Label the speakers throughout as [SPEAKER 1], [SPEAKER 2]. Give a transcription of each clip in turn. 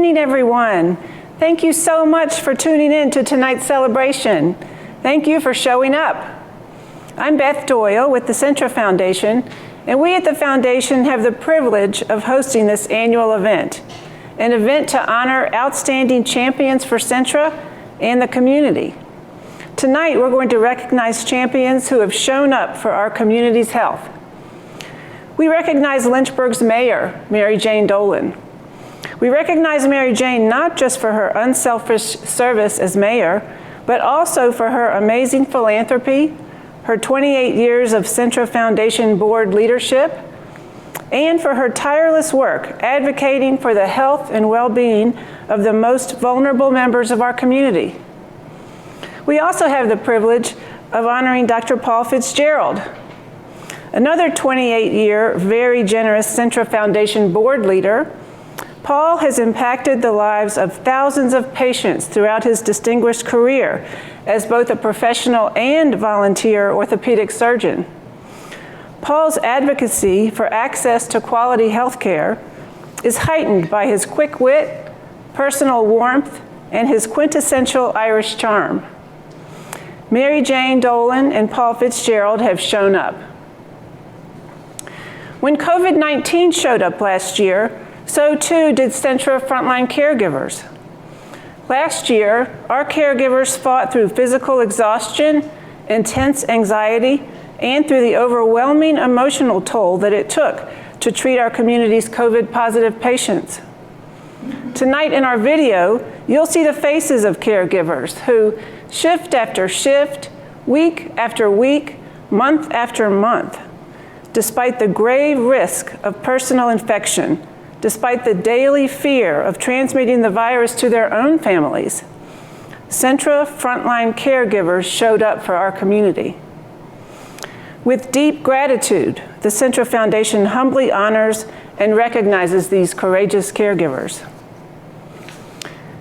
[SPEAKER 1] evening, everyone. Thank you so much for tuning in to tonight's celebration. Thank you for showing up. I'm Beth Doyle with the Centra Foundation, and we at the Foundation have the privilege of hosting this annual event, an event to honor outstanding champions for Centra and the community. Tonight, we're going to recognize champions who have shown up for our community's health. We recognize Lynchburg's mayor, Mary Jane Dolan. We recognize Mary Jane not just for her unselfish service as mayor, but also for her amazing philanthropy, her 28 years of Centra Foundation board leadership, and for her tireless work advocating for the health and well-being of the most vulnerable members of our community. We also have the privilege of honoring Dr. Paul Fitzgerald, another 28-year, very generous Centra Foundation board leader. Paul has impacted the lives of thousands of patients throughout his distinguished career as both a professional and volunteer orthopedic surgeon. Paul's advocacy for access to quality health care is heightened by his quick wit, personal warmth, and his quintessential Irish charm. Mary Jane Dolan and Paul Fitzgerald have shown up. When COVID-19 showed up last year, so too did Centra Frontline caregivers. Last year, our caregivers fought through physical exhaustion, intense anxiety, and through the overwhelming emotional toll that it took to treat our community's COVID-positive patients. Tonight in our video, you'll see the faces of caregivers who, shift after shift, week after week, month after month, despite the grave risk of personal infection, despite the daily fear of transmitting the virus to their own families, Centra Frontline caregivers showed up for our community. With deep gratitude, the Centra Foundation humbly honors and recognizes these courageous caregivers.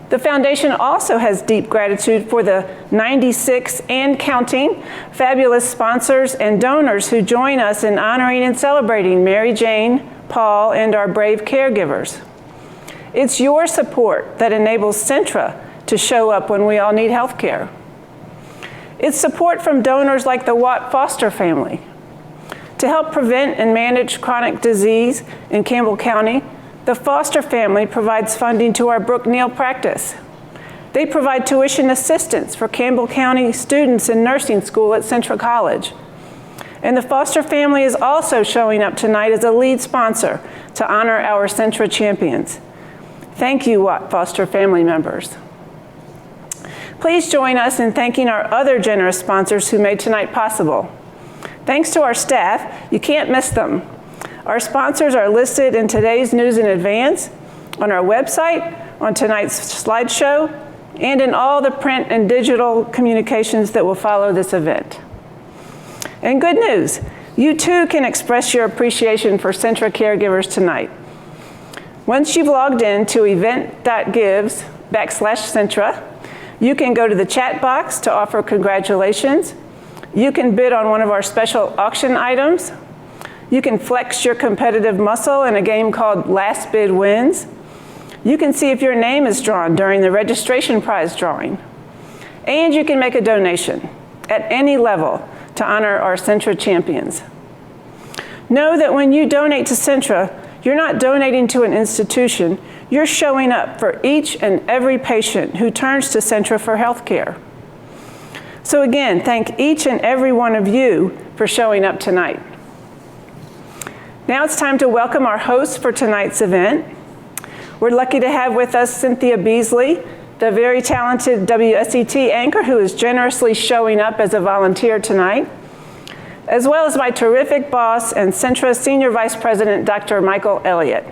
[SPEAKER 1] The Foundation also has deep gratitude for the 96 and counting fabulous sponsors and donors who join us in honoring and celebrating Mary Jane, Paul, and our brave caregivers. It's your support that enables Centra to show up when we all need health care. It's support from donors like the Watt Foster family. To help prevent and manage chronic disease in Campbell County, the Foster family provides funding to our Brook Neal practice. They provide tuition assistance for Campbell County students in nursing school at Centra College. And the Foster family is also showing up tonight as a lead sponsor to honor our Centra champions. Thank you, Watt Foster family members. Please join us in thanking our other generous sponsors who made tonight possible. Thanks to our staff, you can't miss them. Our sponsors are listed in today's news in advance, on our website, on tonight's slideshow, and in all the print and digital communications that will follow this event. And good news, you too can express your appreciation for Centra caregivers tonight. Once you've logged in to event.gives/Centra, you can go to the chat box to offer congratulations. You can bid on one of our special auction items. You can flex your competitive muscle in a game called Last Bid Wins. You can see if your name is drawn during the registration prize drawing. And you can make a donation at any level to honor our Centra champions. Know that when you donate to Centra, you're not donating to an institution, you're showing up for each and every patient who turns to Centra for health care. So again, thank each and every one of you for showing up tonight. Now it's time to welcome our hosts for tonight's event. We're lucky to have with us Cynthia Beasley, the very talented WSET anchor who is generously showing up as a volunteer tonight, as well as my terrific boss and Centra Senior Vice President, Dr. Michael Elliott.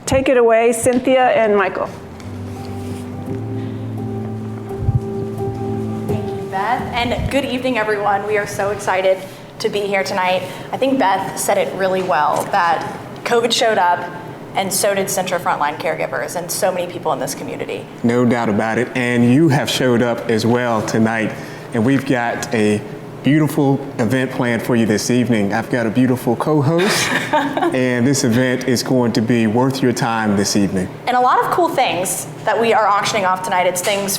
[SPEAKER 1] Take it away, Cynthia and Michael.
[SPEAKER 2] Thank you, Beth, and good evening, everyone. We are so excited to be here tonight. I think Beth said it really well, that COVID showed up, and so did Centra Frontline caregivers and so many people in this community.
[SPEAKER 3] No doubt about it, and you have showed up as well tonight, and we've got a beautiful event planned for you this evening. I've got a beautiful co-host, and this event is going to be worth your time this evening.
[SPEAKER 2] And a lot of cool things that we are auctioning off tonight. It's things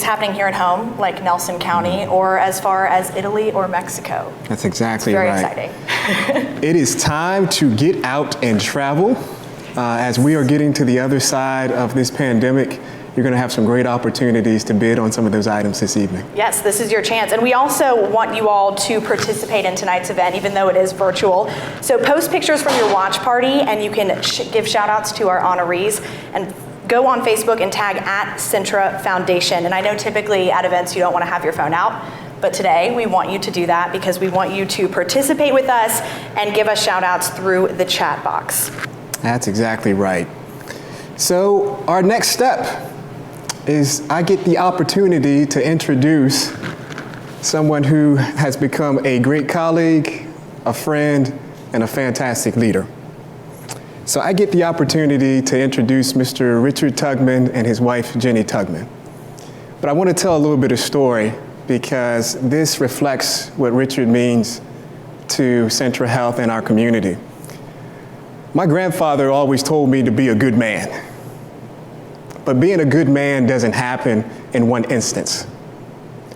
[SPEAKER 2] happening here at home, like Nelson County, or as far as Italy or Mexico.
[SPEAKER 3] That's exactly
[SPEAKER 2] Very
[SPEAKER 3] right.
[SPEAKER 2] exciting.
[SPEAKER 3] It is time to get out and travel. As we are getting to the other side of this pandemic, you're going to have some great opportunities to bid on some of those items this evening.
[SPEAKER 2] Yes, this is your chance. And we also want you all to participate in tonight's event, even though it is virtual. So post pictures from your watch party, and you can give shout outs to our honorees, and go on Facebook and tag at Centra Foundation. And I know typically at events you don't want to have your phone out, but today we want you to do that because we want you to participate with us and give us shout outs through the chat box.
[SPEAKER 3] That's exactly right. So our next step is I get the opportunity to introduce someone who has become a great colleague, a friend, and a fantastic leader. So I get the opportunity to introduce Mr. Richard Tugman and his wife, Jenny Tugman. But I want to tell a little bit of story because this reflects what Richard means to Centra Health and our community. My grandfather always told me to be a good man. But being a good man doesn't happen in one instance.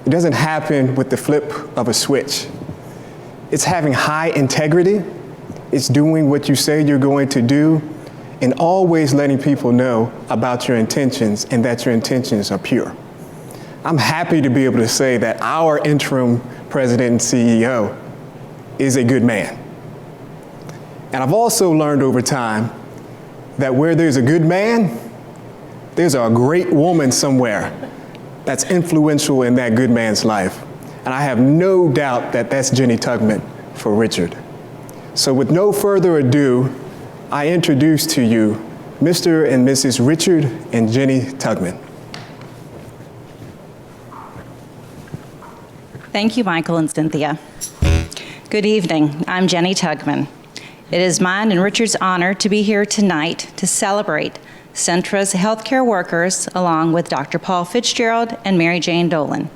[SPEAKER 3] It doesn't happen with the flip of a switch. It's having high integrity. It's doing what you say you're going to do, and always letting people know about your intentions and that your intentions are pure. I'm happy to be able to say that our interim president and CEO is a good man. And I've also learned over time that where there's a good man, there's a great woman somewhere that's influential in that good man's life. And I have no doubt that that's Jenny Tugman for Richard. So with no further ado, I introduce to you Mr. and Mrs. Richard and Jenny Tugman.
[SPEAKER 4] Thank you, Michael and Cynthia. Good evening. I'm Jenny Tugman. It is mine and Richard's honor to be here tonight to celebrate Centra's healthcare workers, along with Dr. Paul Fitzgerald and Mary Jane Dolan.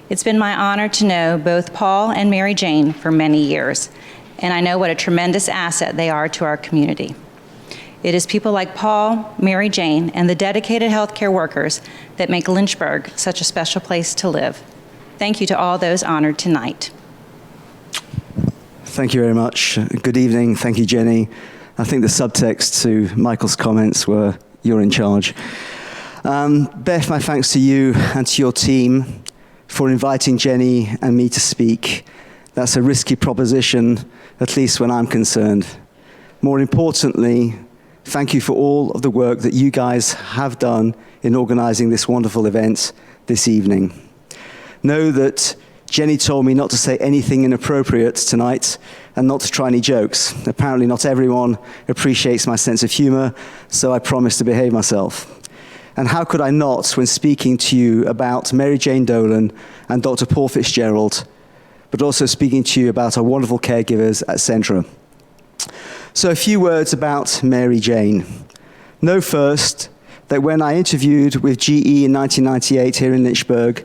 [SPEAKER 4] It's been my honor to know both Paul and Mary Jane for many years, and I know what a tremendous asset they are to our community. It is people like Paul, Mary Jane, and the dedicated healthcare workers that make Lynchburg such a special place to live. Thank you to all those honored tonight.
[SPEAKER 5] Thank you very much. Good evening. Thank you, Jenny. I think the subtext to Michael's comments were, you're in charge. Beth, my thanks to you and to your team for inviting Jenny and me to speak. That's a risky proposition, at least when I'm concerned. More importantly, thank you for all of the work that you guys have done in organizing this wonderful event this evening. Know that Jenny told me not to say anything inappropriate tonight and not to try any jokes. Apparently not everyone appreciates my sense of humor, so I promise to behave myself. And how could I not when speaking to you about Mary Jane Dolan and Dr. Paul Fitzgerald, but also speaking to you about our wonderful caregivers at Centra. So a few words about Mary Jane. Know first that when I interviewed with GE in 1998 here in Lynchburg,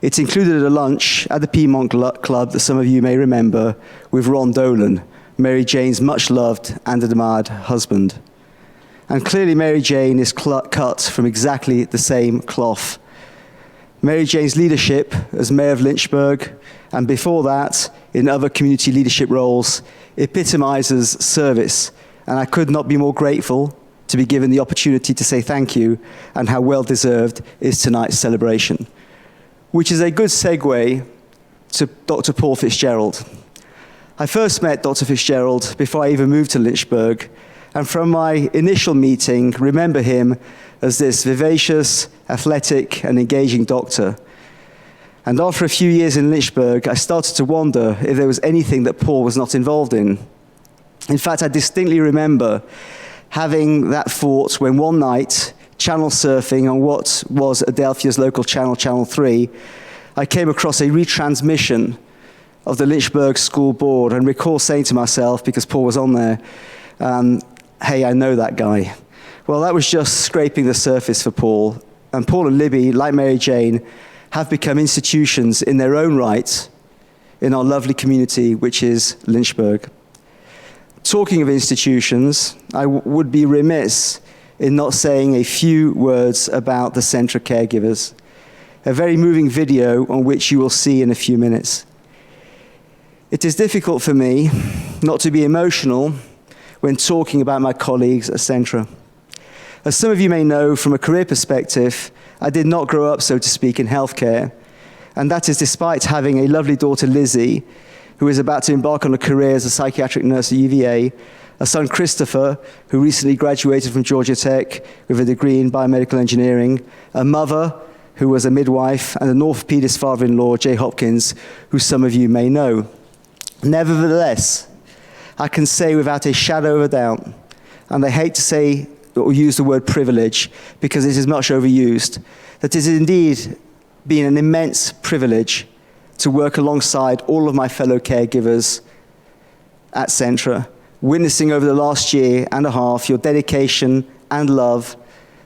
[SPEAKER 5] it included a lunch at the Piedmont Club that some of you may remember with Ron Dolan, Mary Jane's much-loved and admired husband. And clearly Mary Jane is cut from exactly the same cloth. Mary Jane's leadership as mayor of Lynchburg, and before that, in other community leadership roles, epitomizes service. And I could not be more grateful to be given the opportunity to say thank you, and how well-deserved is tonight's celebration. Which is a good segue to Dr. Paul Fitzgerald. I first met Dr. Fitzgerald before I even moved to Lynchburg, and from my initial meeting, remember him as this vivacious, athletic, and engaging doctor. And after a few years in Lynchburg, I started to wonder if there was anything that Paul was not involved in. In fact, I distinctly remember having that thought when one night, channel surfing on what was Adelphia's local channel, Channel 3, I came across a retransmission of the Lynchburg School Board and recall saying to myself, because Paul was on there, hey, I know that guy. Well, that was just scraping the surface for Paul. And Paul and Libby, like Mary Jane, have become institutions in their own right in our lovely community, which is Lynchburg. Talking of institutions, I would be remiss in not saying a few words about the Centra caregivers, a very moving video on which you will see in a few minutes. It is difficult for me not to be emotional when talking about my colleagues at Centra. As some of you may know, from a career perspective, I did not grow up, so to speak, in healthcare, and that is despite having a lovely daughter, Lizzie, who is about to embark on a career as a psychiatric nurse at UVA, a son, Christopher, who recently graduated from Georgia Tech with a degree in biomedical engineering, a mother who was a midwife, and an orthopedist father-in-law, Jay Hopkins, who some of you may know. Nevertheless, I can say without a shadow of a doubt, and I hate to say or use the word privilege because it is much overused, that it has indeed been an immense privilege to work alongside all of my fellow caregivers at Centra, witnessing over the last year and a half your dedication and love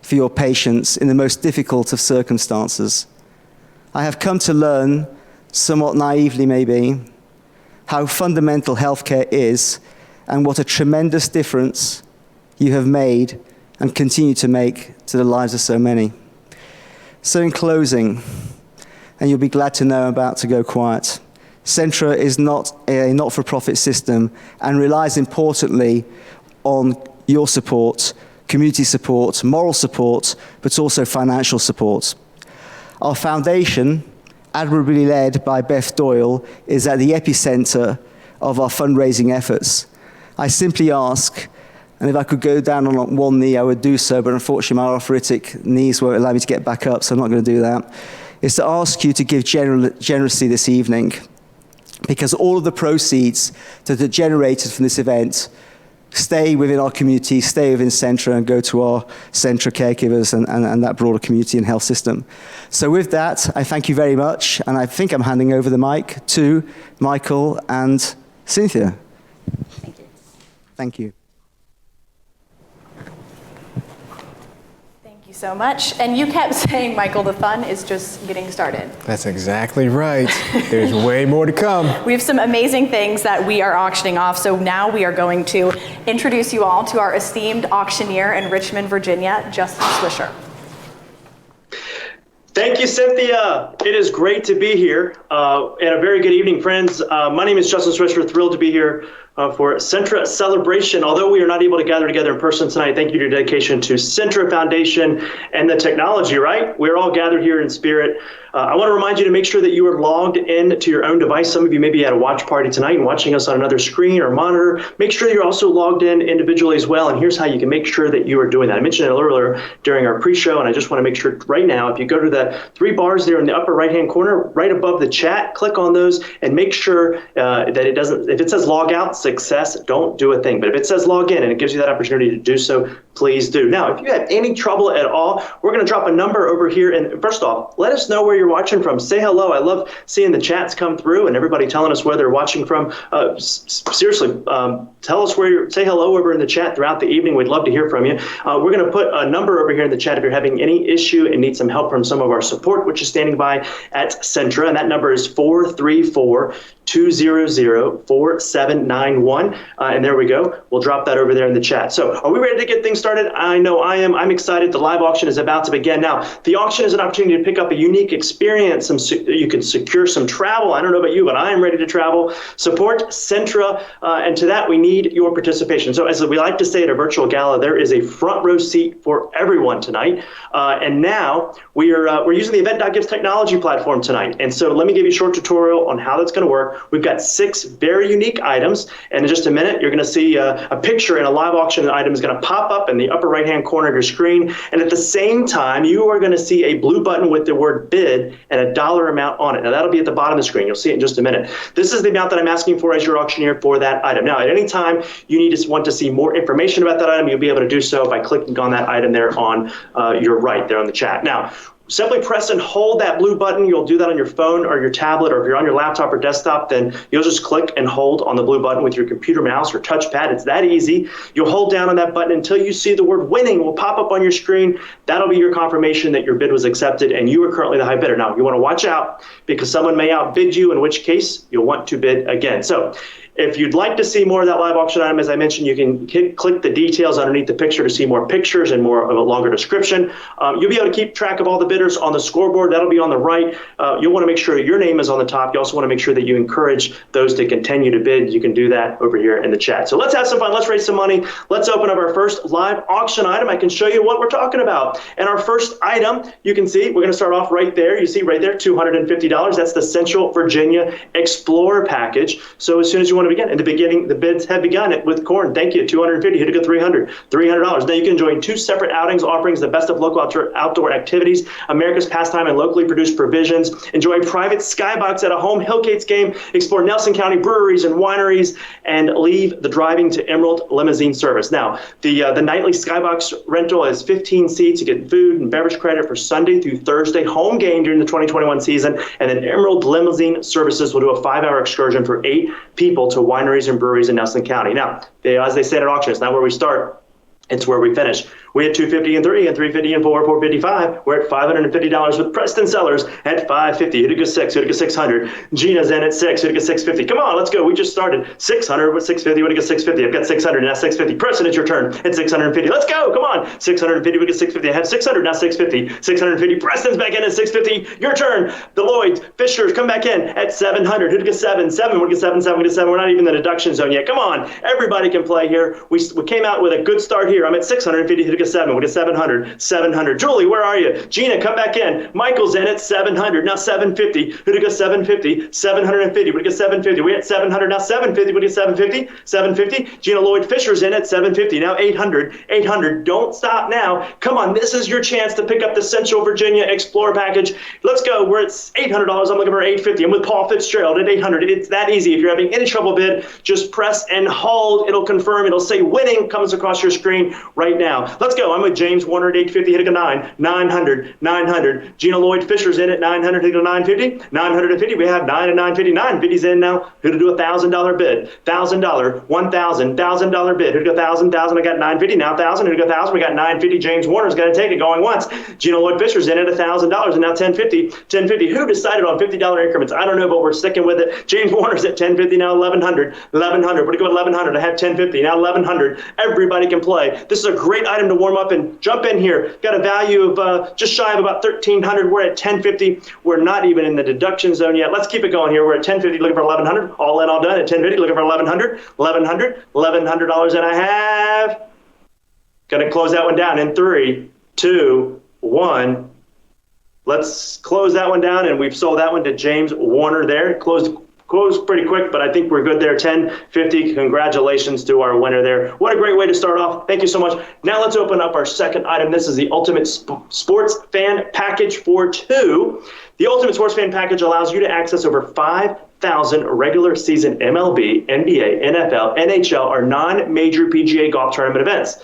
[SPEAKER 5] for your patients in the most difficult of circumstances. I have come to learn, somewhat naively maybe, how fundamental healthcare is and what a tremendous difference you have made and continue to make to the lives of so many. So in closing, and you'll be glad to know I'm about to go quiet, Centra is not a not-for-profit system and relies importantly on your support, community support, moral support, but also financial support. Our foundation, admirably led by Beth Doyle, is at the epicenter of our fundraising efforts. I simply ask, and if I could go down on one knee, I would do so, but unfortunately my arthritic knees won't allow me to get back up, so I'm not going to do that, is to ask you to give generously this evening, because all of the proceeds that are generated from this event stay within our community, stay within Centra, and go to our Centra caregivers and that broader community and health system. So with that, I thank you very much, and I think I'm handing over the mic to Michael and Cynthia.
[SPEAKER 4] Thank you.
[SPEAKER 5] Thank you.
[SPEAKER 2] Thank you so much. And you kept saying, Michael, the fun is just getting started.
[SPEAKER 3] That's exactly right. There's way more to come.
[SPEAKER 2] We have some amazing things that we are auctioning off, so now we are going to introduce you all to our esteemed auctioneer in Richmond, Virginia, Justin Swisher.
[SPEAKER 6] Thank you, Cynthia. It is great to be here, and a very good evening, friends. My name is Justin Swisher, thrilled to be here for Centra Celebration. Although we are not able to gather together in person tonight, thank you for your dedication to Centra Foundation and the technology, right? We're all gathered here in spirit. I want to remind you to make sure that you are logged in to your own device. Some of you may be at a watch party tonight and watching us on another screen or monitor. Make sure you're also logged in individually as well. And here's how you can make sure that you are doing that. I mentioned it earlier during our pre-show, and I just want to make sure right now, if you go to the 3 bars there in the upper right-hand corner, right above the chat, click on those and make sure that it doesn't, if it says log out, success, don't do a thing. But if it says log in and it gives you that opportunity to do so, please do. Now, if you have any trouble at all, we're going to drop a number over here. And first off, let us know where you're watching from. Say hello. I love seeing the chats come through and everybody telling us where they're watching from. Seriously, tell us where you're, say hello over in the chat throughout the evening. We'd love to hear from you. We're going to put a number over here in the chat if you're having any issue and need some help from some of our support, which is standing by at Centra. And that number is 434-200-4791. And there we go. We'll drop that over there in the chat. So are we ready to get things started? I know I am. I'm excited. The live auction is about to begin. Now, the auction is an opportunity to pick up a unique experience. You can secure some travel. I don't know about you, but I am ready to travel. Support Centra, and to that we need your participation. So as we like to say at a virtual gala, there is a front row seat for everyone tonight. And now we're using the Event.Gives technology platform tonight. And so let me give you a short tutorial on how that's going to work. We've got 6 very unique items, and in just a minute you're going to see a picture in a live auction item is going to pop up in the upper right hand corner of your screen, and at the same time you are going to see a blue button with the word bid and a dollar amount on it. Now that'll be at the bottom of the screen. You'll see it in just a minute. This is the amount that I'm asking for as your auctioneer for that item. Now at any time you want to see more information about that item, you'll be able to do so by clicking on that item there on your right there on the chat. Now, simply press and hold that blue button. You'll do that on your phone or your tablet, or if you're on your laptop or desktop, then you'll just click and hold on the blue button with your computer mouse or touchpad. It's that easy. You'll hold down on that button until you see the word winning will pop up on your screen. That'll be your confirmation that your bid was accepted and you are currently the high bidder. Now, you want to watch out because someone may outbid you, in which case you'll want to bid again. So if you'd like to see more of that live auction item, as I mentioned, you can click the details underneath the picture to see more pictures and more of a longer description. You'll be able to keep track of all the bidders on the scoreboard. That'll be on the right. You'll want to make sure your name is on the top. You also want to make sure that you encourage those to continue to bid. You can do that over here in the chat. So let's have some fun. Let's raise some money. Let's open up our first live auction item. I can show you what we're talking about. And our first item, you can see, we're going to start off right there. You see right there, $250. That's the Central Virginia Explorer package. So as soon as you want to begin, in the beginning, the bids have begun with corn. Thank you. $250. Here to go $300. $300. Now you can join 2 separate outings, offerings the best of local outdoor activities, America's pastime and locally produced provisions. Enjoy a private skybox at a home Hillcates game. Explore Nelson County breweries and wineries, and leave the driving to Emerald limousine service. Now the nightly skybox rental is 15 seats. You get food and beverage credit for Sunday through Thursday home game during the 2021 season, and then Emerald limousine services will do a 5-hour excursion for 8 people to wineries and breweries in Nelson County. Now, as they say at auction, it's not where we start, it's where we finish. We had $250 and $3 and $350 and $4, $455. We're at $550 with Preston Sellers at $550. Utica 6, Utica 600. Gina's in at 6, Utica 650. Come on, let's go. We just started 600 with 650, Utica 650. I've got 600, now 650. Preston, it's your turn at 650. Let's go. Come on. 650, Utica 650. I have 600, now 650. 650. Preston's back in at 650. Your turn. The Lloyds, Fishers, come back in at 700. Utica 7, 7, Utica 7, 7, Utica 7. We're not even in the deduction zone yet. Come on. Everybody can play here. We came out with a good start here. I'm at 650, Utica 7, Utica 700, 700. Julie, where are you? Gina, come back in. Michael's in at 700, now 750. Utica 750, 750, Utica 750. We're at 700, now 750, Utica 750, 750. Gina Lloyd Fisher's in at 750, now 800, 800. Don't stop now. Come on, this is your chance to pick up the Central Virginia Explorer package. Let's go. We're at $800. I'm looking for 850. I'm with Paul Fitzgerald at 800. It's that easy. If you're having any trouble bid, just press and hold. It'll confirm. It'll say winning comes across your screen right now. Let's go. I'm with James Warner at 850, hitting a 9, 900, 900. Gina Lloyd Fisher's in at 900, hitting a 950, 950. We have 9 and 950, 950's in now. Who to do a $1,000 bid? $1,000, $1,000 bid. Who to go 1,000, 1,000? I got 950, now 1,000. Who to go 1,000? We got 950. James Warner's going to take it going once. Gina Lloyd Fisher's in at $1,000 and now 1050, 1050. Who decided on $50 increments? I don't know, but we're sticking with it. James Warner's at 1050, now 1,100, 1,100. We're to go at 1,100. I have 1050, now 1,100. Everybody can play. This is a great item to warm up and jump in here. Got a value of just shy of about 1,300. We're at 1050. We're not even in the deduction zone yet. Let's keep it going here. We're at 1050, looking for 1,100. All in, all done at 1050, looking for 1,100, 1,100, $1,100, and I have. Gonna close that one down in 3, 2, 1. Let's close that one down, and we've sold that one to James Warner there. Closed pretty quick, but I think we're good there. 1050. Congratulations to our winner there. What a great way to start off. Thank you so much. Now let's open up our second item. This is the Ultimate Sports Fan Package for 2. The Ultimate Sports Fan Package allows you to access over 5,000 regular season MLB, NBA, NFL, NHL, or non-major PGA golf tournament events.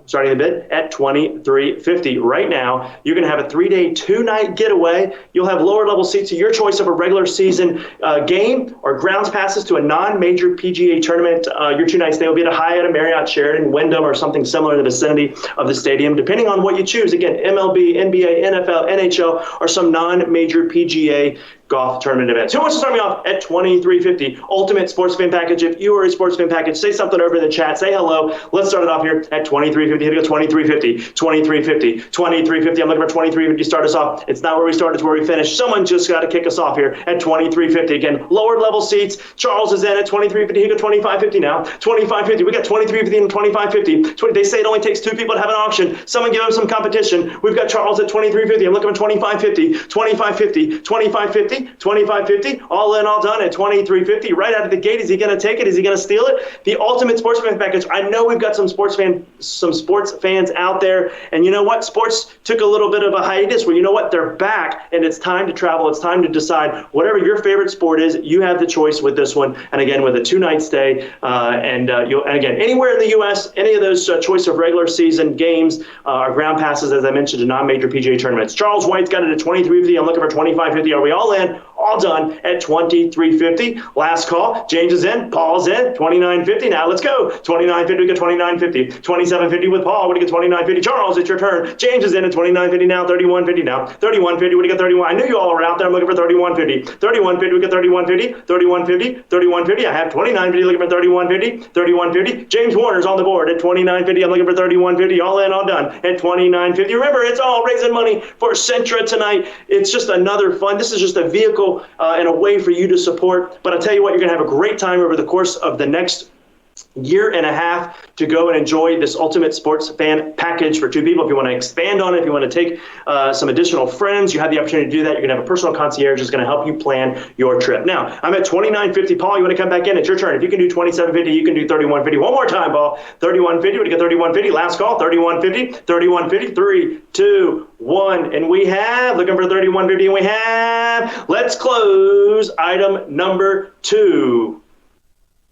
[SPEAKER 6] Starting the bid at $2,350. Right now, you're going to have a 3-day, 2-night getaway. You'll have lower level seats to your choice of a regular season game or grounds passes to a non-major PGA tournament. Your 2-night stay will be at a Hyatt, a Marriott, Sheraton, Wyndham, or something similar in the vicinity of the stadium, depending on what you choose. Again, MLB, NBA, NFL, NHL, or some non-major PGA golf tournament events. Who wants to start me off at $2,350? Ultimate Sports Fan Package. If you are a sports fan package, say something over in the chat. Say hello. Let's start it off here at $2,350. Here we go. $2,350. $2,350. $2,350. I'm looking for $2,350 to start us off. It's not where we start. It's where we finish. Someone just got to kick us off here at $2,350. Again, lower level seats. Charles is in at $2,350. Here we go. $2,550 now. $2,550. We got $2,350 and $2,550. They say it only takes 2 people to have an auction. Someone give them some competition. We've got Charles at $2,350. I'm looking for $2,550. $2,550. $2,550. 2550, all in, all done at 2350. Right out of the gate, is he going to take it? Is he going to steal it? The ultimate sportsman package. I know we've got some sports fans out there, and you know what? Sports took a little bit of a hiatus. Well, you know what? They're back, and it's time to travel. It's time to decide whatever your favorite sport is. You have the choice with this one, and again, with a 2-night stay, and again, anywhere in the U.S., any of those choice of regular season games are ground passes, as I mentioned, to non-major PGA tournaments. Charles White's got it at 2350. I'm looking for 2550. Are we all in? All done at 2350. Last call. James is in. Paul's in. 2950. Now let's go. 2950. We get 2950. 2750 with Paul. What do you get? 2950. Charles, it's your turn. James is in at 2950 now. 3150 now. 3150. What do you get? 31. I knew you all were out there. I'm looking for 3150. 3150. We get 3150. 3150. 3150. I have 2950. Looking for 3150. 3150. James Warner's on the board at 2950. I'm looking for 3150. All in, all done at 2950. Remember, it's all raising money for Centra tonight. It's just another fun. This is just a vehicle and a way for you to support. But I'll tell you what, you're going to have a great time over the course of the next year and a half to go and enjoy this ultimate sports fan package for 2 people. If you want to expand on it, if you want to take some additional friends, you have the opportunity to do that. You're going to have a personal concierge that's going to help you plan your trip. Now, I'm at 2950. Paul, you want to come back in? It's your turn. If you can do 2750, you can do 3150. One more time, Paul. 3150. We get 3150. Last call. 3150. 3150. 3, 2, 1. And we have, looking for 3150, and we have, let's close item number 2.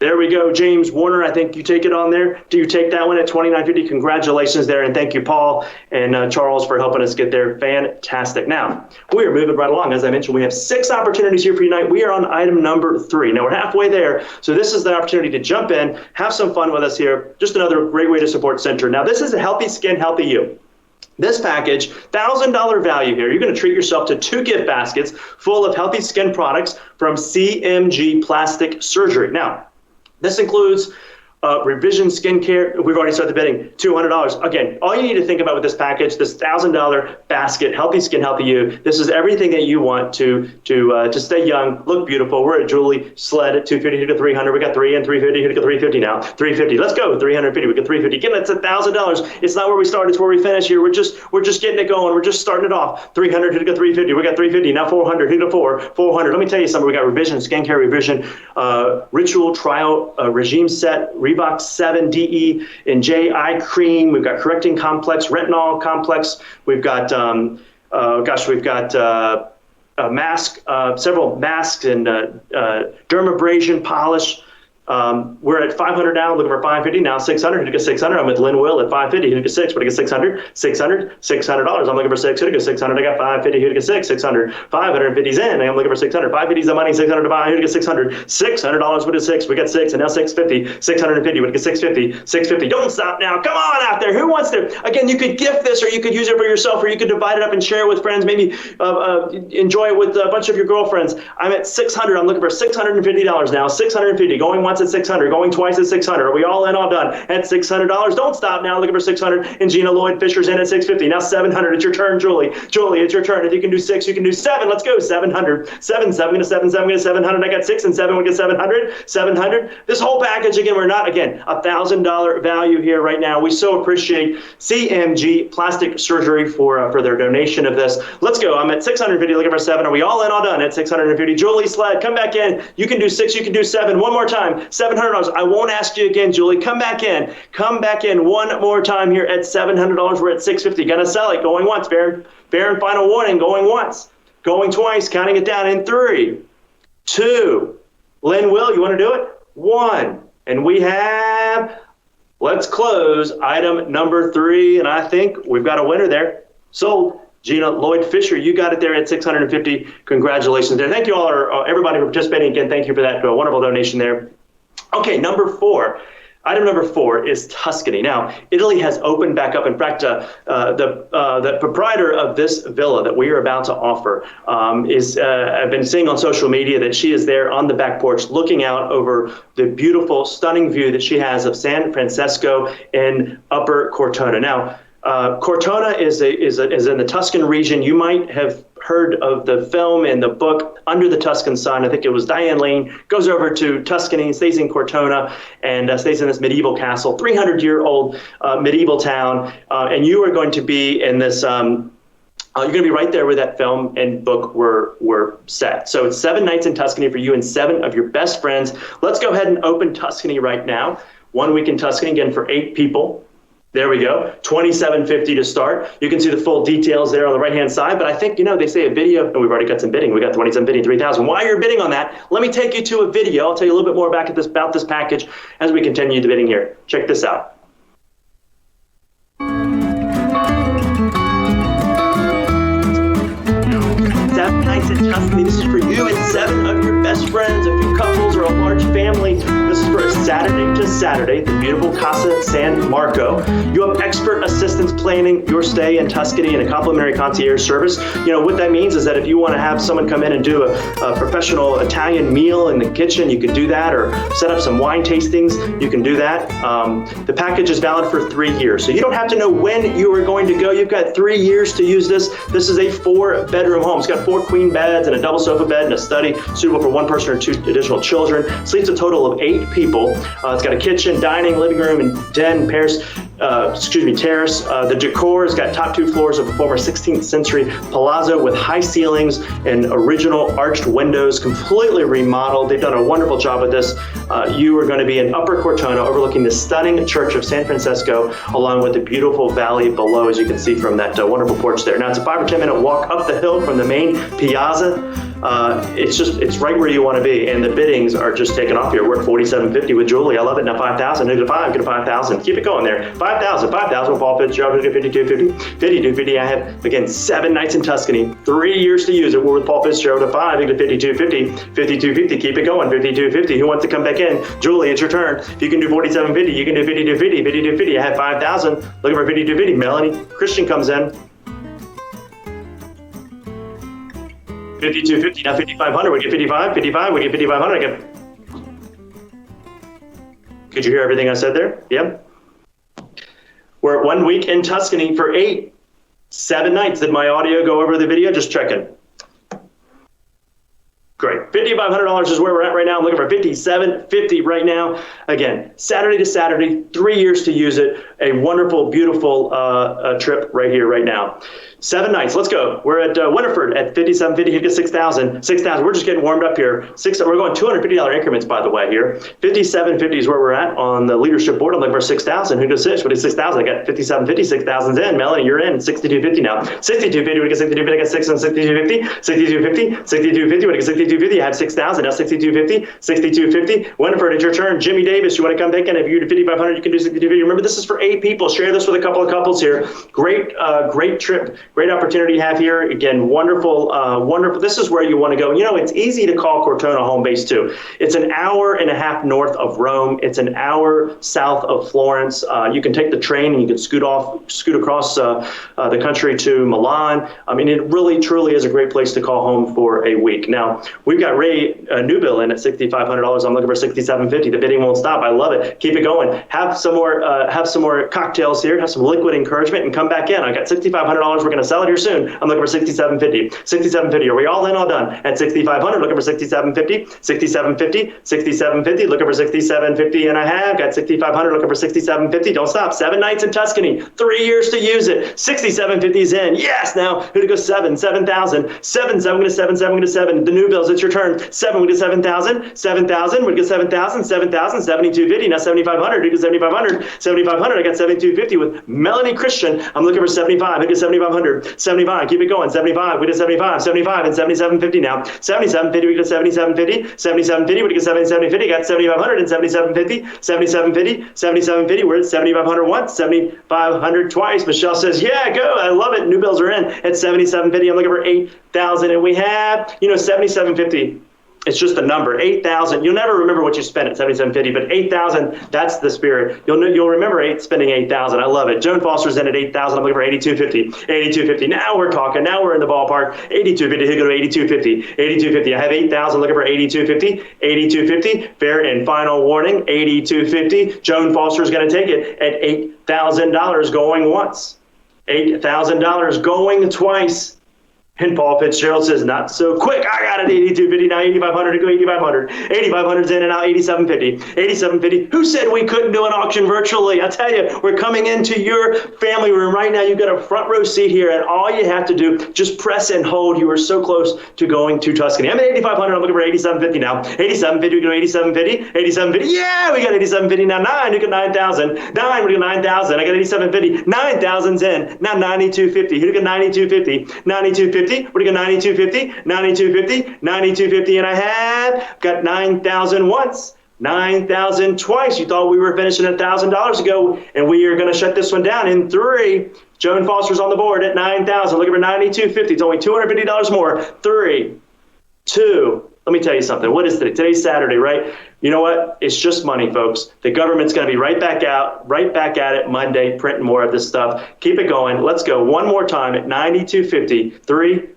[SPEAKER 6] There we go, James Warner. I think you take it on there. Do you take that one at 2950? Congratulations there, and thank you, Paul and Charles, for helping us get there. Fantastic. Now, we are moving right along. As I mentioned, we have 6 opportunities here for you tonight. We are on item number 3. Now, we're halfway there, so this is the opportunity to jump in, have some fun with us here. Just another great way to support Centra. Now, this is a Healthy Skin, Healthy You. This package, $1,000 value here. You're going to treat yourself to 2 gift baskets full of healthy skin products from CMG Plastic Surgery. Now, this includes revision skincare. We've already started the bidding, $200. Again, all you need to think about with this package, this $1,000 basket, Healthy Skin, Healthy You. This is everything that you want to stay young, look beautiful. We're at Julie Sled at 250 to 300. We got 3 and 350. Here to go 350 now. 350. Let's go. 350. We got 350. Again, that's $1,000. It's not where we start. It's where we finish here. We're just getting it going. We're just starting it off. 300. Here to go 350. We got 350 now. 400. Here to 400. Let me tell you something. We got revision, skincare revision, ritual trial regime set. Reebok 7 DE and J eye cream. We've got correcting complex, retinol complex. We've got we've got a mask, several masks and dermabrasion polish. We're at 500 now, looking for 550 now, 600. Who get 600? I'm with Lynn Will at 550. Who get 6? What do you get? 600, $600. I'm looking for 6. Who get 600? I got 550. Who get 6? 600. 550's in. I'm looking for 600. 550's the money. 600 to buy. Who get 600? $600. What is 6? We got 6, and now 650. 650. What do you get? 650. 650. Don't stop now. Come on out there. Who wants to? Again, you could gift this, or you could use it for yourself, or you could divide it up and share it with friends. Maybe enjoy it with a bunch of your girlfriends. I'm at 600. I'm looking for $650 now. 650. Going once at 600, going twice at 600. Are we all in, all done at $600? Don't stop now. Looking for 600. And Gina Lloyd Fisher's in at 650. Now 700. It's your turn, Julie. Julie, it's your turn. If you can do 6, you can do 7. Let's go. 700. 7, 7 to 7, 7 to 700. I got 6 and 7. We get 700. 700. This whole package, again, we're not, again, $1,000 value here right now. We so appreciate CMG Plastic Surgery for their donation of this. Let's go. I'm at 650. Looking for 7. Are we all in, all done at 650? Julie Sled, come back in. You can do 6. You can do 7. One more time. $700. I won't ask you again, Julie. Come back in. Come back in one more time here at $700. We're at 650. Gonna sell it. Going once. Fair and final warning. Going once. Going twice. Counting it down in 3, 2. Lynn Will, you want to do it? 1. And we have, let's close item number 3. And I think we've got a winner there. Sold. Gina Lloyd Fisher, you got it there at 650. Congratulations there. Thank you all, everybody for participating. Again, thank you for that wonderful donation there. Okay, number 4. Item number 4 is Tuscany. Now, Italy has opened back up. In fact, the proprietor of this villa that we are about to offer I've been seeing on social media that she is there on the back porch looking out over the beautiful, stunning view that she has of San Francisco in Upper Cortona. Now, Cortona is in the Tuscan region. You might have heard of the film and the book Under the Tuscan Sun. I think it was Diane Lane goes over to Tuscany, stays in Cortona, and stays in this medieval castle, 300-year-old medieval town. And you are going to be in this you're going to be right there where that film and book were set. So it's 7 nights in Tuscany for you and 7 of your best friends. Let's go ahead and open Tuscany right now. 1 week in Tuscany, again, for 8 people. There we go, $27.50 to start. You can see the full details there on the right-hand side, but I think, they say a video, and we've already got some bidding. We got $27.50, $3,000. While you're bidding on that, let me take you to a video. I'll tell you a little bit more about this package as we continue the bidding here. Check this out. 7 nights in Tuscany. This is for you and 7 of your best friends, a few couples, or a large family. This is for a Saturday to Saturday, the beautiful Casa San Marco. You have expert assistance planning your stay in Tuscany and a complimentary concierge service. What that means is that if you want to have someone come in and do a professional Italian meal in the kitchen, you can do that, or set up some wine tastings, you can do that. The package is valid for 3 years, so you don't have to know when you are going to go. You've got 3 years to use this. This is a 4-bedroom home. It's got 4 queen beds and a double sofa bed and a study suitable for 1 person or 2 additional children. Sleeps a total of 8 people. It's got a kitchen, dining, living room, and den, terrace. The decor has got top 2 floors of a former 16th century palazzo with high ceilings and original arched windows, completely remodeled. They've done a wonderful job with this. You are going to be in Upper Cortona overlooking the stunning Church of San Francisco, along with the beautiful valley below, as you can see from that wonderful porch there. Now, it's a 5 or 10 minute walk up the hill from the main piazza. It's right where you want to be, and the biddings are just taking off here. We're at $47.50 with Julie. I love it. Now 5,000. Who to 5? Get a 5,000. Keep it going there. 5,000 with Paul Fitzgerald. Who get $52.50? $52.50. I have, again, 7 nights in Tuscany. 3 years to use it. We're with Paul Fitzgerald at 5. You get $52.50. $52.50. Keep it going. $52.50. Who wants to come back in? Julie, it's your turn. If you can do $47.50, you can do $52.50. $52.50. I have 5,000. Looking for $52.50. Melanie Christian comes in. $52.50, now $5,500. We get $55, $55. We get $5,500. Could you hear everything I said there? Yep. We're at 1 week in Tuscany for 7 nights. Did my audio go over the video? Just checking. Great. $5,500 is where we're at right now. I'm looking for $57.50 right now. Again, Saturday to Saturday, 3 years to use it. A wonderful, beautiful trip right here, right now. 7 nights. Let's go. We're at Winterford at $57.50. You get $6,000. $6,000. We're just getting warmed up here. We're going $250 increments, by the way, here. $57.50 is where we're at on the leadership board. I'm looking for $6,000. Who does 6? What is $6,000? I got $57.50. $6,000's in. Melanie, you're in. $62.50 now. $62.50. We get $62.50. I got 6 on $62.50. $62.50. $62.50. What is $62.50? I have $6,000. Now $62.50. $62.50. Winterford, it's your turn. Jimmy Davis, you want to come back in? If you do $5,500, you can do $62.50. Remember, this is for 8 people. Share this with a couple of couples here. Great trip. Great opportunity you have here. Again, wonderful. This is where you want to go. It's easy to call Cortona home base too. It's an hour and a half north of Rome. It's an hour south of Florence. You can take the train and you can scoot across the country to Milan. I mean, it really, truly is a great place to call home for a week. Now, we've got Ray Newbill in at $6,500. I'm looking for $67.50. The bidding won't stop. I love it. Keep it going. Have some more cocktails here. Have some liquid encouragement and come back in. I got $6,500. We're going to sell it here soon. I'm looking for $67.50. $67.50. Are we all in? All done? At $6,500. Looking for $67.50. $67.50. $67.50. Looking for $67.50. And I have got $6,500. Looking for $67.50. Don't stop. 7 nights in Tuscany. 3 years to use it. $67.50 is in. Yes. Now, who to go? 7. 7,000. 7. 7. I'm going to 7. 7. I'm going to 7. The new bills. It's your turn. 7. We get 7,000. 7,000. We get 7,000. 7,000. $72.50. Now 7,500. Who gets 7,500? 7,500. I got $72.50 with Melanie Christian. I'm looking for 75. Who gets 7,500? 75. Keep it going. 75. We did 75. 75 and $77.50 now. 77.50. We get 77.50. 77.50. We get 77.50. Got 7,500 and $77.50. 77.50. 77.50. We're at 7,500 once. 7,500 twice. Michelle says, "Yeah, go. I love it." New bills are in at 77.50. I'm looking for 8,000, and we have 77.50. It's just a number, 8,000. You'll never remember what you spent at 77.50, but 8,000, that's the spirit. You'll remember spending 8,000. I love it. Joan Foster's in at 8,000. I'm looking for 82.50. 82.50. Now we're talking. Now we're in the ballpark. 82.50. He'll go to 82.50. 82.50. I have 8,000. Looking for 82.50. 82.50. Fair and final warning. 82.50. Joan Foster's going to take it at $8,000 going once. $8,000 going twice. And Paul Fitzgerald says, not so quick. I got it, 8250, now 8500 to go 8500. 8500's in and out, 8750. 8750. Who said we couldn't do an auction virtually? I tell you, we're coming into your family room right now. You've got a front row seat here, and all you have to do, just press and hold. You are so close to going to Tuscany. I'm at 8500. I'm looking for 8750 now. 8750, we go 8750. 8750. Yeah, we got 8750 now. 9, we got 9000. 9, we got 9000. I got 8750. 9000's in. Now 9250. Who got 9250? 9250. We're going to go 9250, 9250, 9250, and I have got 9,000 once, 9,000 twice. You thought we were finishing at $1,000 ago, and we are going to shut this one down in 3. Joan Foster's on the board at 9,000. Looking for 9250. It's only $250 more. 3, 2. Let me tell you something. What is today? Today's Saturday, right? You know what? It's just money, folks. The government's going to be right back at it Monday, printing more of this stuff. Keep it going. Let's go one more time at 9250. 3,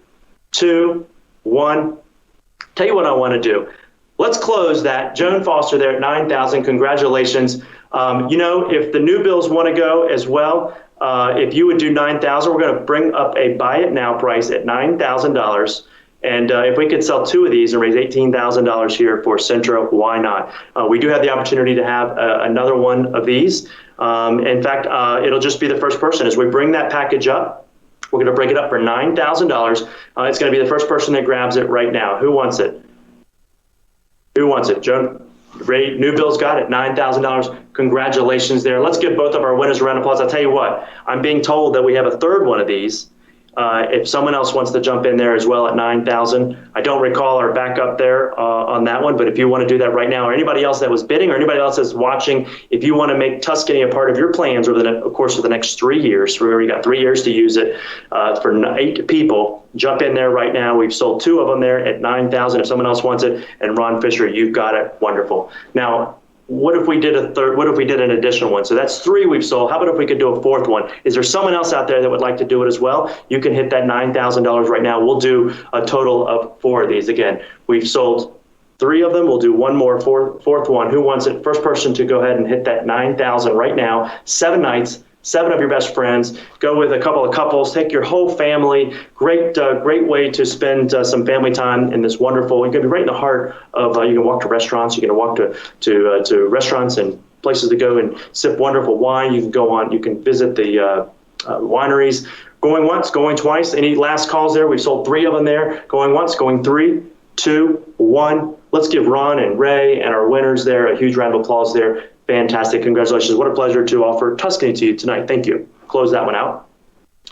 [SPEAKER 6] 2, 1. Tell you what I want to do. Let's close that. Joan Foster there at 9,000. Congratulations. If the new bills want to go as well, if you would do 9,000, we're going to bring up a buy it now price at $9,000. And if we could sell 2 of these and raise $18,000 here for Centra, why not? We do have the opportunity to have another one of these. In fact, it'll just be the first person. As we bring that package up, we're going to break it up for $9,000. It's going to be the first person that grabs it right now. Who wants it? Who wants it? Joan? Ray, new bill's got it, $9,000. Congratulations there. Let's give both of our winners a round of applause. I'll tell you what, I'm being told that we have a third one of these. If someone else wants to jump in there as well at 9,000, I don't recall our backup there on that one, but if you want to do that right now, or anybody else that was bidding, or anybody else that's watching, if you want to make Tuscany a part of your plans over of course, for the next 3 years, we already got 3 years to use it for 8 people, jump in there right now. We've sold 2 of them there at 9,000. If someone else wants it, and Ron Fisher, you've got it. Wonderful. Now, what if we did a third? What if we did an additional one? So that's 3 we've sold. How about if we could do a 4th one? Is there someone else out there that would like to do it as well? You can hit that $9,000 right now. We'll do a total of 4 of these. Again, we've sold 3 of them. We'll do one more, fourth one. Who wants it? First person to go ahead and hit that 9,000 right now. 7 nights. 7 of your best friends. Go with a couple of couples. Take your whole family. Great way to spend some family time in this wonderful. You're going to be right in the heart of. You can walk to restaurants. You can walk to restaurants and places to go and sip wonderful wine. You can go on. You can visit the wineries. Going once, going twice. Any last calls there? We've sold 3 of them there. Going once, going 3, 2, 1. Let's give Ron and Ray and our winners there a huge round of applause there. Fantastic. Congratulations. What a pleasure to offer Tuscany to you tonight. Thank you. Close that one out.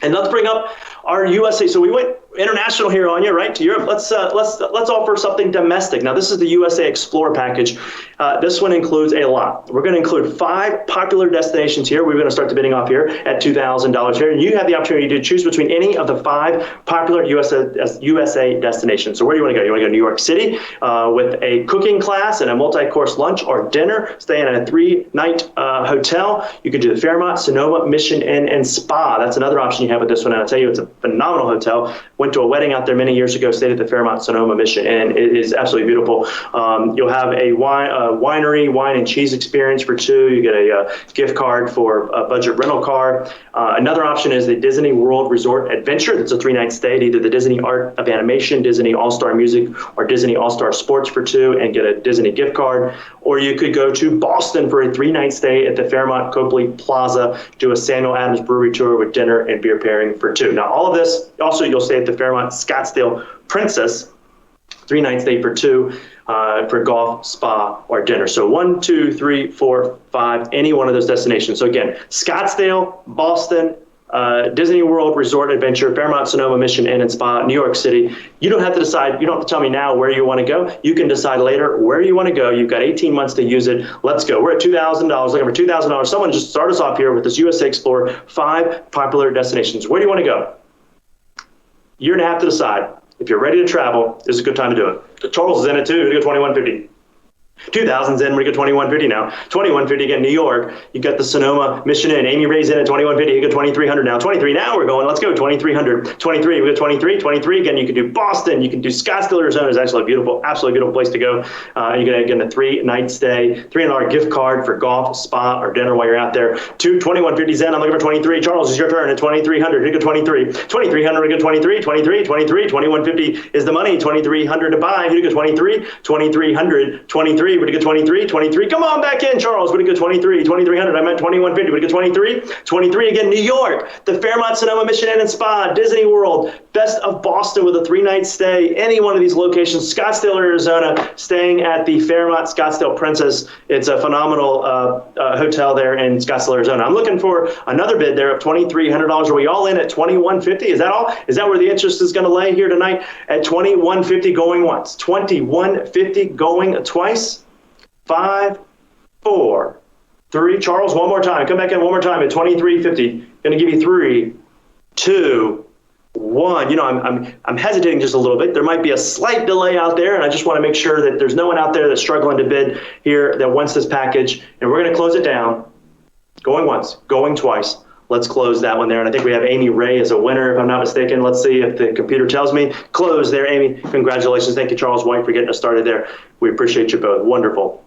[SPEAKER 6] And let's bring up our USA. So we went international here on you, right, to Europe. Let's offer something domestic. Now, this is the USA Explorer package. This one includes a lot. We're going to include 5 popular destinations here. We're going to start the bidding off here at $2,000 here. And you have the opportunity to choose between any of the 5 popular USA destinations. So where do you want to go? You want to go to New York City with a cooking class and a multi-course lunch or dinner, staying in a 3-night hotel. You could do the Fairmont, Sonoma, Mission Inn, and Spa. That's another option you have with this one. And I'll tell you, it's a phenomenal hotel. Went to a wedding out there many years ago, stayed at the Fairmont Sonoma Mission, and it is absolutely beautiful. You'll have a winery, wine and cheese experience for 2. You get a gift card for a budget rental car. Another option is the Disney World Resort Adventure. That's a 3-night stay at either the Disney Art of Animation, Disney All-Star Music, or Disney All-Star Sports for 2 and get a Disney gift card. Or you could go to Boston for a 3-night stay at the Fairmont Copley Plaza, do a Samuel Adams Brewery tour with dinner and beer pairing for 2. Now, all of this, also you'll stay at the Fairmont Scottsdale Princess, 3-night stay for 2 for golf, spa, or dinner. So 1, 2, 3, 4, 5, any one of those destinations. So again, Scottsdale, Boston, Disney World Resort Adventure, Fairmont Sonoma Mission Inn and Spa, New York City. You don't have to decide. You don't have to tell me now where you want to go. You can decide later where you want to go. You've got 18 months to use it. Let's go. We're at $2,000. Looking for $2,000. Someone just start us off here with this USA Explorer 5 popular destinations. Where do you want to go? You're going to have to decide. If you're ready to travel, this is a good time to do it. Charles is in it too. We're going to go 2150. 2000's in, we go 2150 now. 2150 again, New York. You got the Sonoma Mission Inn. Amy Ray's in at 2150. You go 2300 now. 23 now we're going. Let's go 2300. 23. We go 23. 23 again. You can do Boston. You can do Scottsdale, Arizona. Is actually a beautiful, absolutely beautiful place to go. You get again a 3-night stay, $300 gift card for golf, spa, or dinner while you're out there. 2150's in. I'm looking for 23. Charles, it's your turn at 2300. You go 23. 2300. We go 23. 23. 23. 2150 is the money. 2300 to buy. You go 23. 2300. 23. Would you go 23? 23. Come on back in, Charles. Would you go 23? 2300. I meant 2150. Would you go 23? 23 again. New York, the Fairmont Sonoma Mission Inn and Spa, Disney World, Best of Boston with a 3-night stay. Any one of these locations, Scottsdale, Arizona, staying at the Fairmont Scottsdale Princess. It's a phenomenal hotel there in Scottsdale, Arizona. I'm looking for another bid there of $2,300. Are we all in at 2150? Is that all? Is that where the interest is going to lay here tonight? At 2150 going once, 2150 going twice. 5, 4, 3. Charles, one more time. Come back in one more time at 2350. Going to give you 3, 2, 1. You know, I'm hesitating just a little bit. There might be a slight delay out there, and I just want to make sure that there's no one out there that's struggling to bid here that wants this package. And we're going to close it down. Going once, going twice. Let's close that one there. And I think we have Amy Ray as a winner, if I'm not mistaken. Let's see if the computer tells me. Close there, Amy. Congratulations. Thank you, Charles White, for getting us started there. We appreciate you both. Wonderful.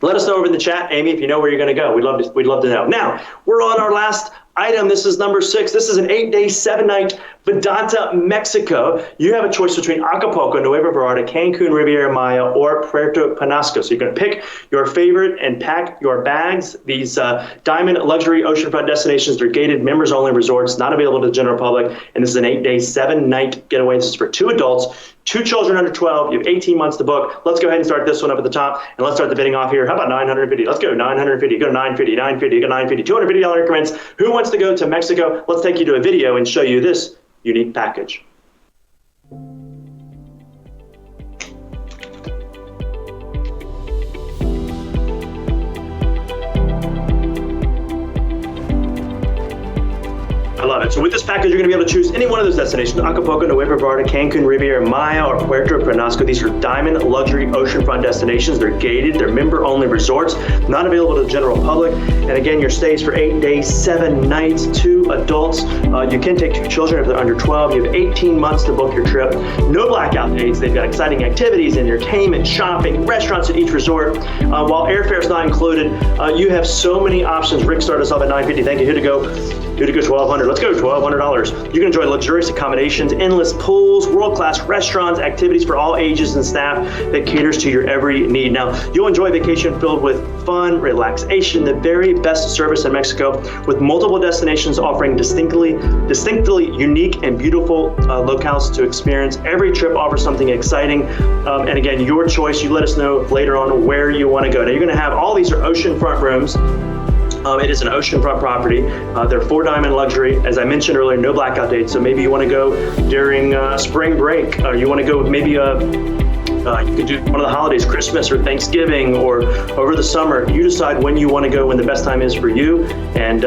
[SPEAKER 6] Let us know over in the chat, Amy, if you know where you're going to go. We'd love to know. Now, we're on our last item. This is number 6. This is an 8-day, 7-night Vedanta, Mexico. You have a choice between Acapulco, Nueva Vallarta, Cancun, Riviera Maya, or Puerto Penasco. So you can pick your favorite and pack your bags. These diamond luxury oceanfront destinations, they're gated, members-only resorts, not available to the general public. And this is an 8-day, 7-night getaway. This is for 2 adults, 2 children under 12. You have 18 months to book. Let's go ahead and start this one up at the top, and let's start the bidding off here. How about 950? Let's go 950. Go to 950, 950, go 950. $250 increments. Who wants to go to Mexico? Let's take you to a video and show you this unique package. I love it. So with this package, you're going to be able to choose any one of those destinations: Acapulco, Nueva Vallarta, Cancun, Riviera Maya, or Puerto Penasco. These are diamond luxury oceanfront destinations. They're gated. They're member-only resorts, not available to the general public. And again, your stays for 8 days, 7 nights, 2 adults. You can take 2 children if they're under 12. You have 18 months to book your trip. No blackout dates. They've got exciting activities, entertainment, shopping, restaurants at each resort. While airfare is not included, you have so many options. Rick started us off at 950. Thank you. Who to go? Who to go? $1,200. Let's go. $1,200. You can enjoy luxurious accommodations, endless pools, world-class restaurants, activities for all ages and staff that caters to your every need. Now, you'll enjoy a vacation filled with fun, relaxation, the very best service in Mexico, with multiple destinations offering distinctly unique and beautiful locales to experience. Every trip offers something exciting. And again, your choice. You let us know later on where you want to go. Now, you're going to have all these are oceanfront rooms. It is an oceanfront property. They're 4-diamond luxury. As I mentioned earlier, no blackout dates. So maybe you want to go during spring break. You want to go maybe you could do one of the holidays, Christmas or Thanksgiving, or over the summer. You decide when you want to go, when the best time is for you. And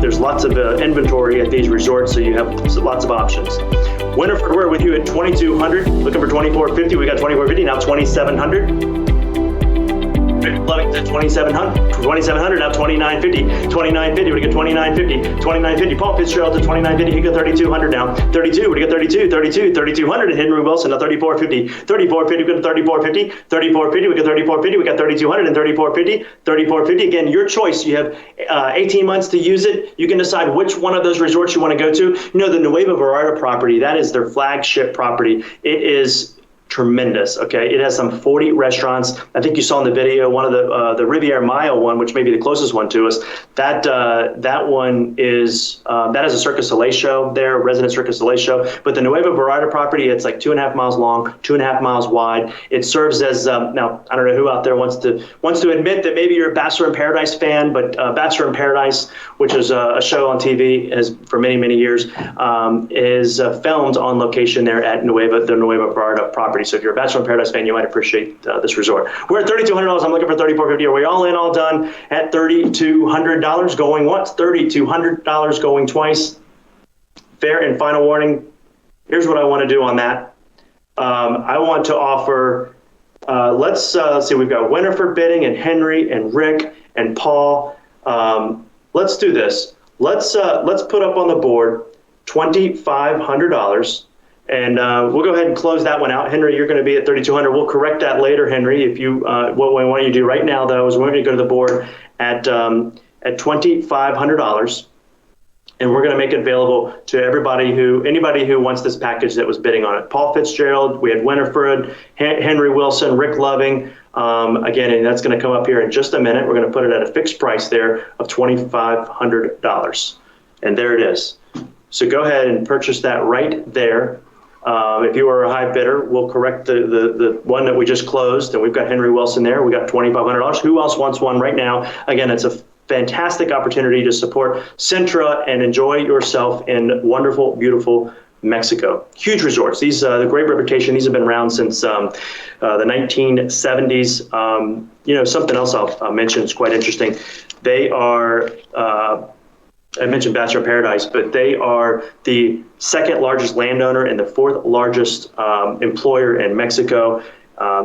[SPEAKER 6] there's lots of inventory at these resorts, so you have lots of options. Winterford, we're with you at 2,200. Looking for 2,450. We got 2,450, now 2,700. Loving at 2,700, 2,700, now 2,950, 2,950, we get 2,950, 2,950, Paul Fitzgerald to 2,950, he got 3,200 now, 32, we got 32, 32, 3,200, and Henry Wilson, now 3,450, 3,450, we got 3,450, 3,450, we got 3,450, we got 3,200, and 3,450, 3,450, again, your choice, you have 18 months to use it, you can decide which one of those resorts you want to go to. You know, the Nueva Vallarta property, that is their flagship property. It is tremendous. Okay, it has some 40 restaurants. I think you saw in the video one of the Riviera Maya one, which may be the closest one to us. That one is that is a Cirque du Soleil show there, resident Cirque du Soleil show. But the Nueva Vallarta property, it's like 2.5 miles long, 2.5 miles wide. It serves as now I don't know who out there wants to admit that maybe you're a Bachelor in Paradise fan, but Bachelor in Paradise, which is a show on TV has for many years, is filmed on location there at the Nueva Vallarta property. So if you're a Bachelor in Paradise fan, you might appreciate this resort. We're at $3,200. I'm looking for $3,450. Are we all in, all done at $3,200 going once, $3,200 going twice? Fair and final warning. Here's what I want to do on that. I want to offer let's see. We've got Winifred bidding, and Henry, and Rick, and Paul. Let's do this. Let's put up on the board $2,500, and we'll go ahead and close that one out. Henry, you're going to be at $3,200. We'll correct that later, Henry. If you, what we want you to do right now, though, is we're going to go to the board at $2,500. And we're going to make it available to anybody who wants this package that was bidding on it. Paul Fitzgerald, we had Winifred, Henry Wilson, Rick Loving. Again, and that's going to come up here in just a minute. We're going to put it at a fixed price there of $2,500. And there it is. So go ahead and purchase that right there. If you are a high bidder, we'll correct the one that we just closed. And we've got Henry Wilson there. We got $2,500. Who else wants one right now? Again, it's a fantastic opportunity to support Centra and enjoy yourself in wonderful, beautiful Mexico. Huge resorts. These the great reputation. These have been around since the 1970s. Something else I'll mention is quite interesting. They are. I mentioned Bachelor Paradise, but they are the second largest landowner and the fourth largest employer in Mexico.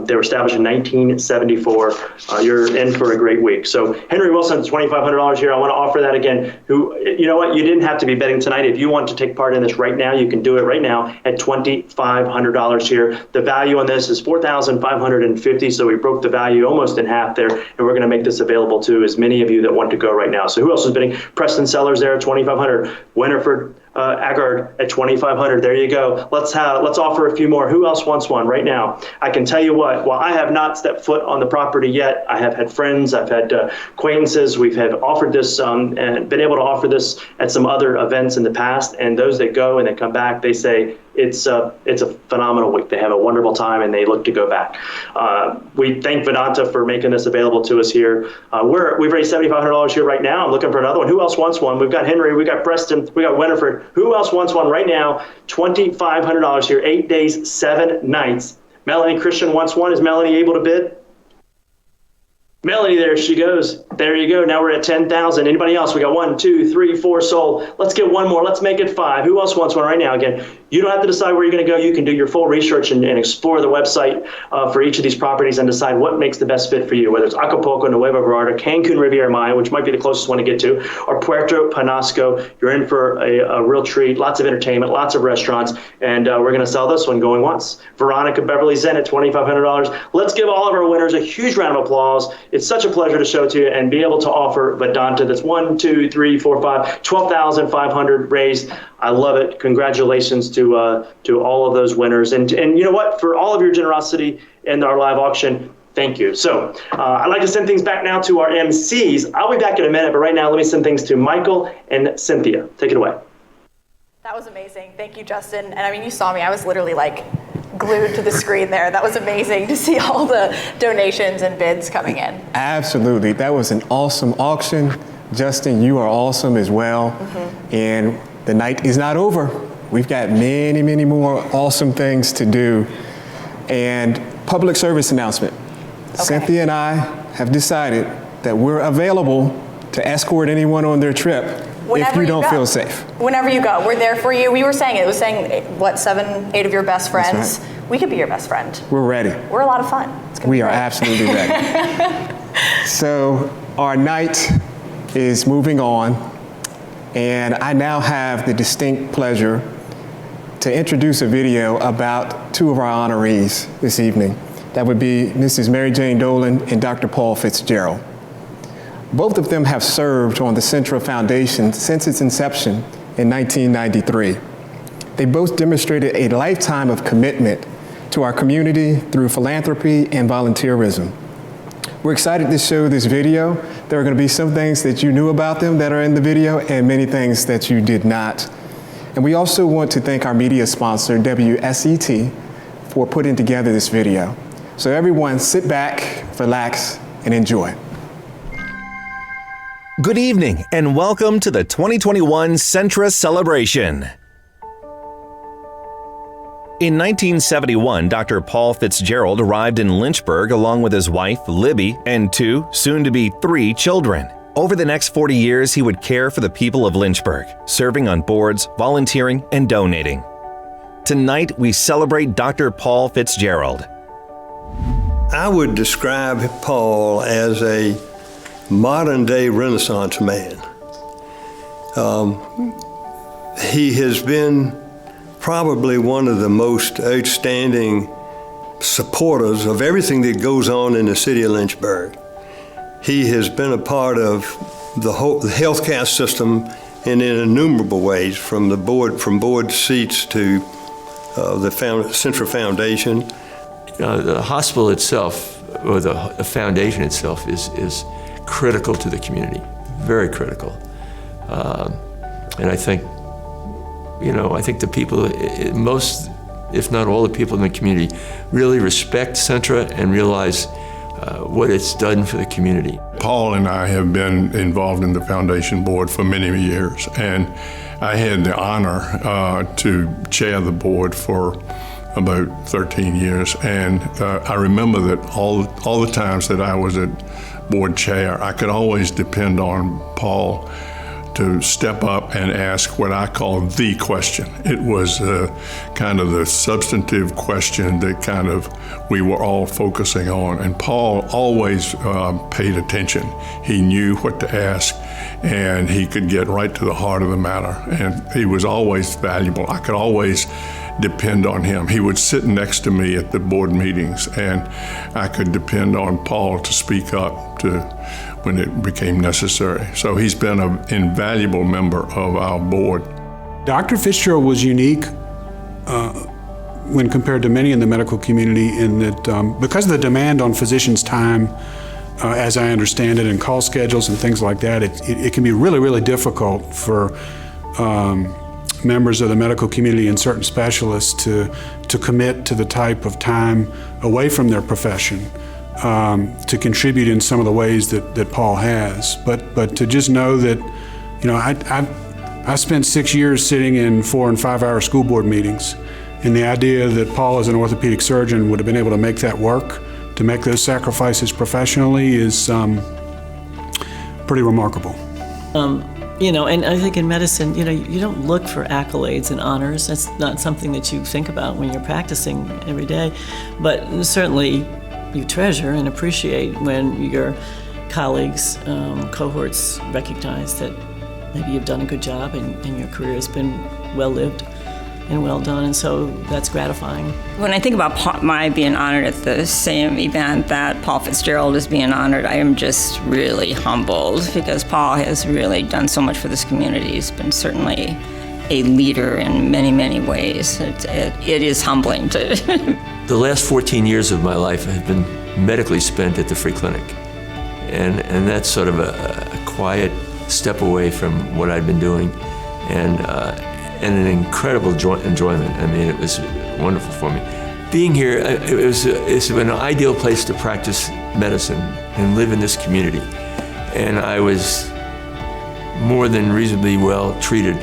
[SPEAKER 6] They were established in 1974. You're in for a great week. So Henry Wilson, $2,500 here. I want to offer that again. You know what? You didn't have to be betting tonight. If you want to take part in this right now, you can do it right now at $2,500 here. The value on this is $4,550. So we broke the value almost in half there, and we're going to make this available to as many of you that want to go right now. So who else is bidding? Preston Sellers there at $2,500. Winifred Agard at $2,500. There you go. Let's offer a few more. Who else wants one right now? I can tell you what, while I have not stepped foot on the property yet, I have had friends, I've had acquaintances, we've had offered this and been able to offer this at some other events in the past. And those that go and they come back, they say it's a phenomenal week. They have a wonderful time and they look to go back. We thank Vedanta for making this available to us here. We've raised $7,500 here right now. I'm looking for another one. Who else wants one? We've got Henry, we got Preston, we got Winifred. Who else wants one right now? $2,500 here, 8 days, 7 nights. Melanie Christian wants one. Is Melanie able to bid? Melanie, there she goes. There you go. Now we're at 10,000. Anybody else? We got 1, 2, 3, 4 sold. Let's get one more. Let's make it 5. Who else wants one right now? Again, you don't have to decide where you're going to go. You can do your full research and explore the website for each of these properties and decide what makes the best fit for you, whether it's Acapulco, Nueva Vallarta, Cancun, Riviera Maya, which might be the closest one to get to, or Puerto Penasco. You're in for a real treat. Lots of entertainment, lots of restaurants, and we're going to sell this one going once. Veronica Beverly Zen at $2,500. Let's give all of our winners a huge round of applause. It's such a pleasure to show to you and be able to offer Vedanta. That's 1, 2, 3, 4, 5, 12,500 raised. I love it. Congratulations to all of those winners. And you know what? For all of your generosity in our live auction, thank you. So I'd like to send things back now to our MCs. I'll be back in a minute, but right now let me send things to Michael and Cynthia. Take it away.
[SPEAKER 2] That was amazing. Thank you, Justin. And I mean, you saw me. I was literally like glued to the screen there. That was amazing to see all the donations and bids coming in.
[SPEAKER 3] Absolutely. That was an awesome auction. Justin, you are awesome as well. Mm-hmm. And the night is not over. We've got many, many more awesome things to do. And public service announcement. Okay. Cynthia and I have decided that we're available to escort anyone on their trip if you don't feel safe.
[SPEAKER 2] Whenever you go, we're there for you. We were saying it was saying, what, 7, 8 of your best friends?
[SPEAKER 3] Right.
[SPEAKER 2] We could be your best friend.
[SPEAKER 3] We're ready.
[SPEAKER 2] We're a lot of fun.
[SPEAKER 3] We are absolutely ready. So our night is moving on, and I now have the distinct pleasure to introduce a video about 2 of our honorees this evening. That would be Mrs. Mary Jane Dolan and Dr. Paul Fitzgerald. Both of them have served on the Centra Foundation since its inception in 1993. They both demonstrated a lifetime of commitment to our community through philanthropy and volunteerism. We're excited to show this video. There are going to be some things that you knew about them that are in the video and many things that you did not. And we also want to thank our media sponsor, WSET, for putting together this video. So everyone sit back, relax, and enjoy.
[SPEAKER 7] Good evening and welcome to the 2021 Centra Celebration. In 1971, Dr. Paul Fitzgerald arrived in Lynchburg along with his wife, Libby, and 2, soon-to-be 3 children. Over the next 40 years, he would care for the people of Lynchburg, serving on boards, volunteering, and donating. Tonight, we celebrate Dr. Paul Fitzgerald.
[SPEAKER 8] I would describe Paul as a modern-day Renaissance man. He has been probably one of the most outstanding supporters of everything that goes on in the city of Lynchburg. He has been a part of the whole healthcare system in innumerable ways, from board seats to the Centra Foundation.
[SPEAKER 9] The hospital itself, or the foundation itself, is critical to the community, very critical. And I think the people, most, if not all the people in the community, really respect Centra and realize what it's done for the community.
[SPEAKER 10] Paul and I have been involved in the foundation board for many years, and I had the honor to chair the board for about 13 years. And I remember that all the times that I was at board chair, I could always depend on Paul to step up and ask what I call the question. It was kind of the substantive question that we were all focusing on. And Paul always paid attention. He knew what to ask, and he could get right to the heart of the matter. And he was always valuable. I could always depend on him. He would sit next to me at the board meetings, and I could depend on Paul to speak up when it became necessary. So he's been an invaluable member of our board.
[SPEAKER 11] Dr. Fitzgerald was unique when compared to many in the medical community in that because of the demand on physicians' time, as I understand it, and call schedules and things like that, it can be really, really difficult for members of the medical community and certain specialists to commit to the type of time away from their profession to contribute in some of the ways that Paul has. But to just know that, I spent 6 years sitting in 4- and 5-hour school board meetings, and the idea that Paul as an orthopedic surgeon would have been able to make that work, to make those sacrifices professionally, is pretty remarkable.
[SPEAKER 12] And I think in medicine, you don't look for accolades and honors. That's not something that you think about when you're practicing every day. But certainly you treasure and appreciate when your colleagues, cohorts recognize that maybe you've done a good job and your career has been well-lived and well done, and so that's gratifying.
[SPEAKER 4] When I think about my being honored at the same event that Paul Fitzgerald is being honored, I am just really humbled because Paul has really done so much for this community. He's been certainly a leader in many, many ways. It is humbling to.
[SPEAKER 9] The last 14 years of my life have been medically spent at the free clinic, and that's sort of a quiet step away from what I'd been doing, and an incredible enjoyment. I mean, it was wonderful for me. Being here, it's an ideal place to practice medicine and live in this community. And I was more than reasonably well treated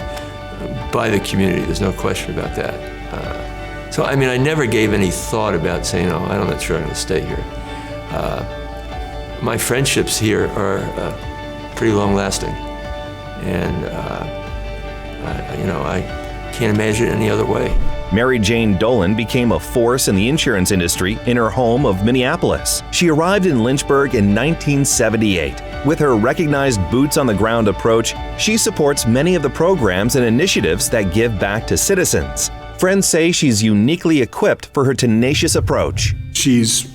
[SPEAKER 9] by the community. There's no question about that. So, I mean, I never gave any thought about saying, oh, I'm not sure I'm going to stay here. My friendships here are pretty long-lasting. And I can't imagine it any other way.
[SPEAKER 7] Mary Jane Dolan became a force in the insurance industry in her home of Minneapolis. She arrived in Lynchburg in 1978. With her recognized boots-on-the-ground approach, she supports many of the programs and initiatives that give back to citizens. Friends say she's uniquely equipped for her tenacious approach.
[SPEAKER 11] She's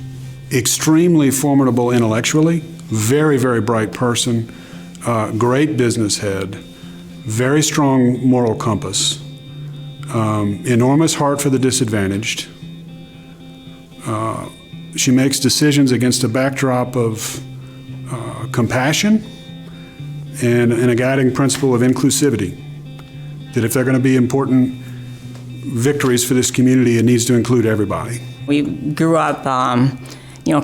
[SPEAKER 11] extremely formidable intellectually, very, very bright person, great business head, very strong moral compass, enormous heart for the disadvantaged. She makes decisions against a backdrop of compassion and a guiding principle of inclusivity, that if they're going to be important victories for this community, it needs to include everybody.
[SPEAKER 4] We grew up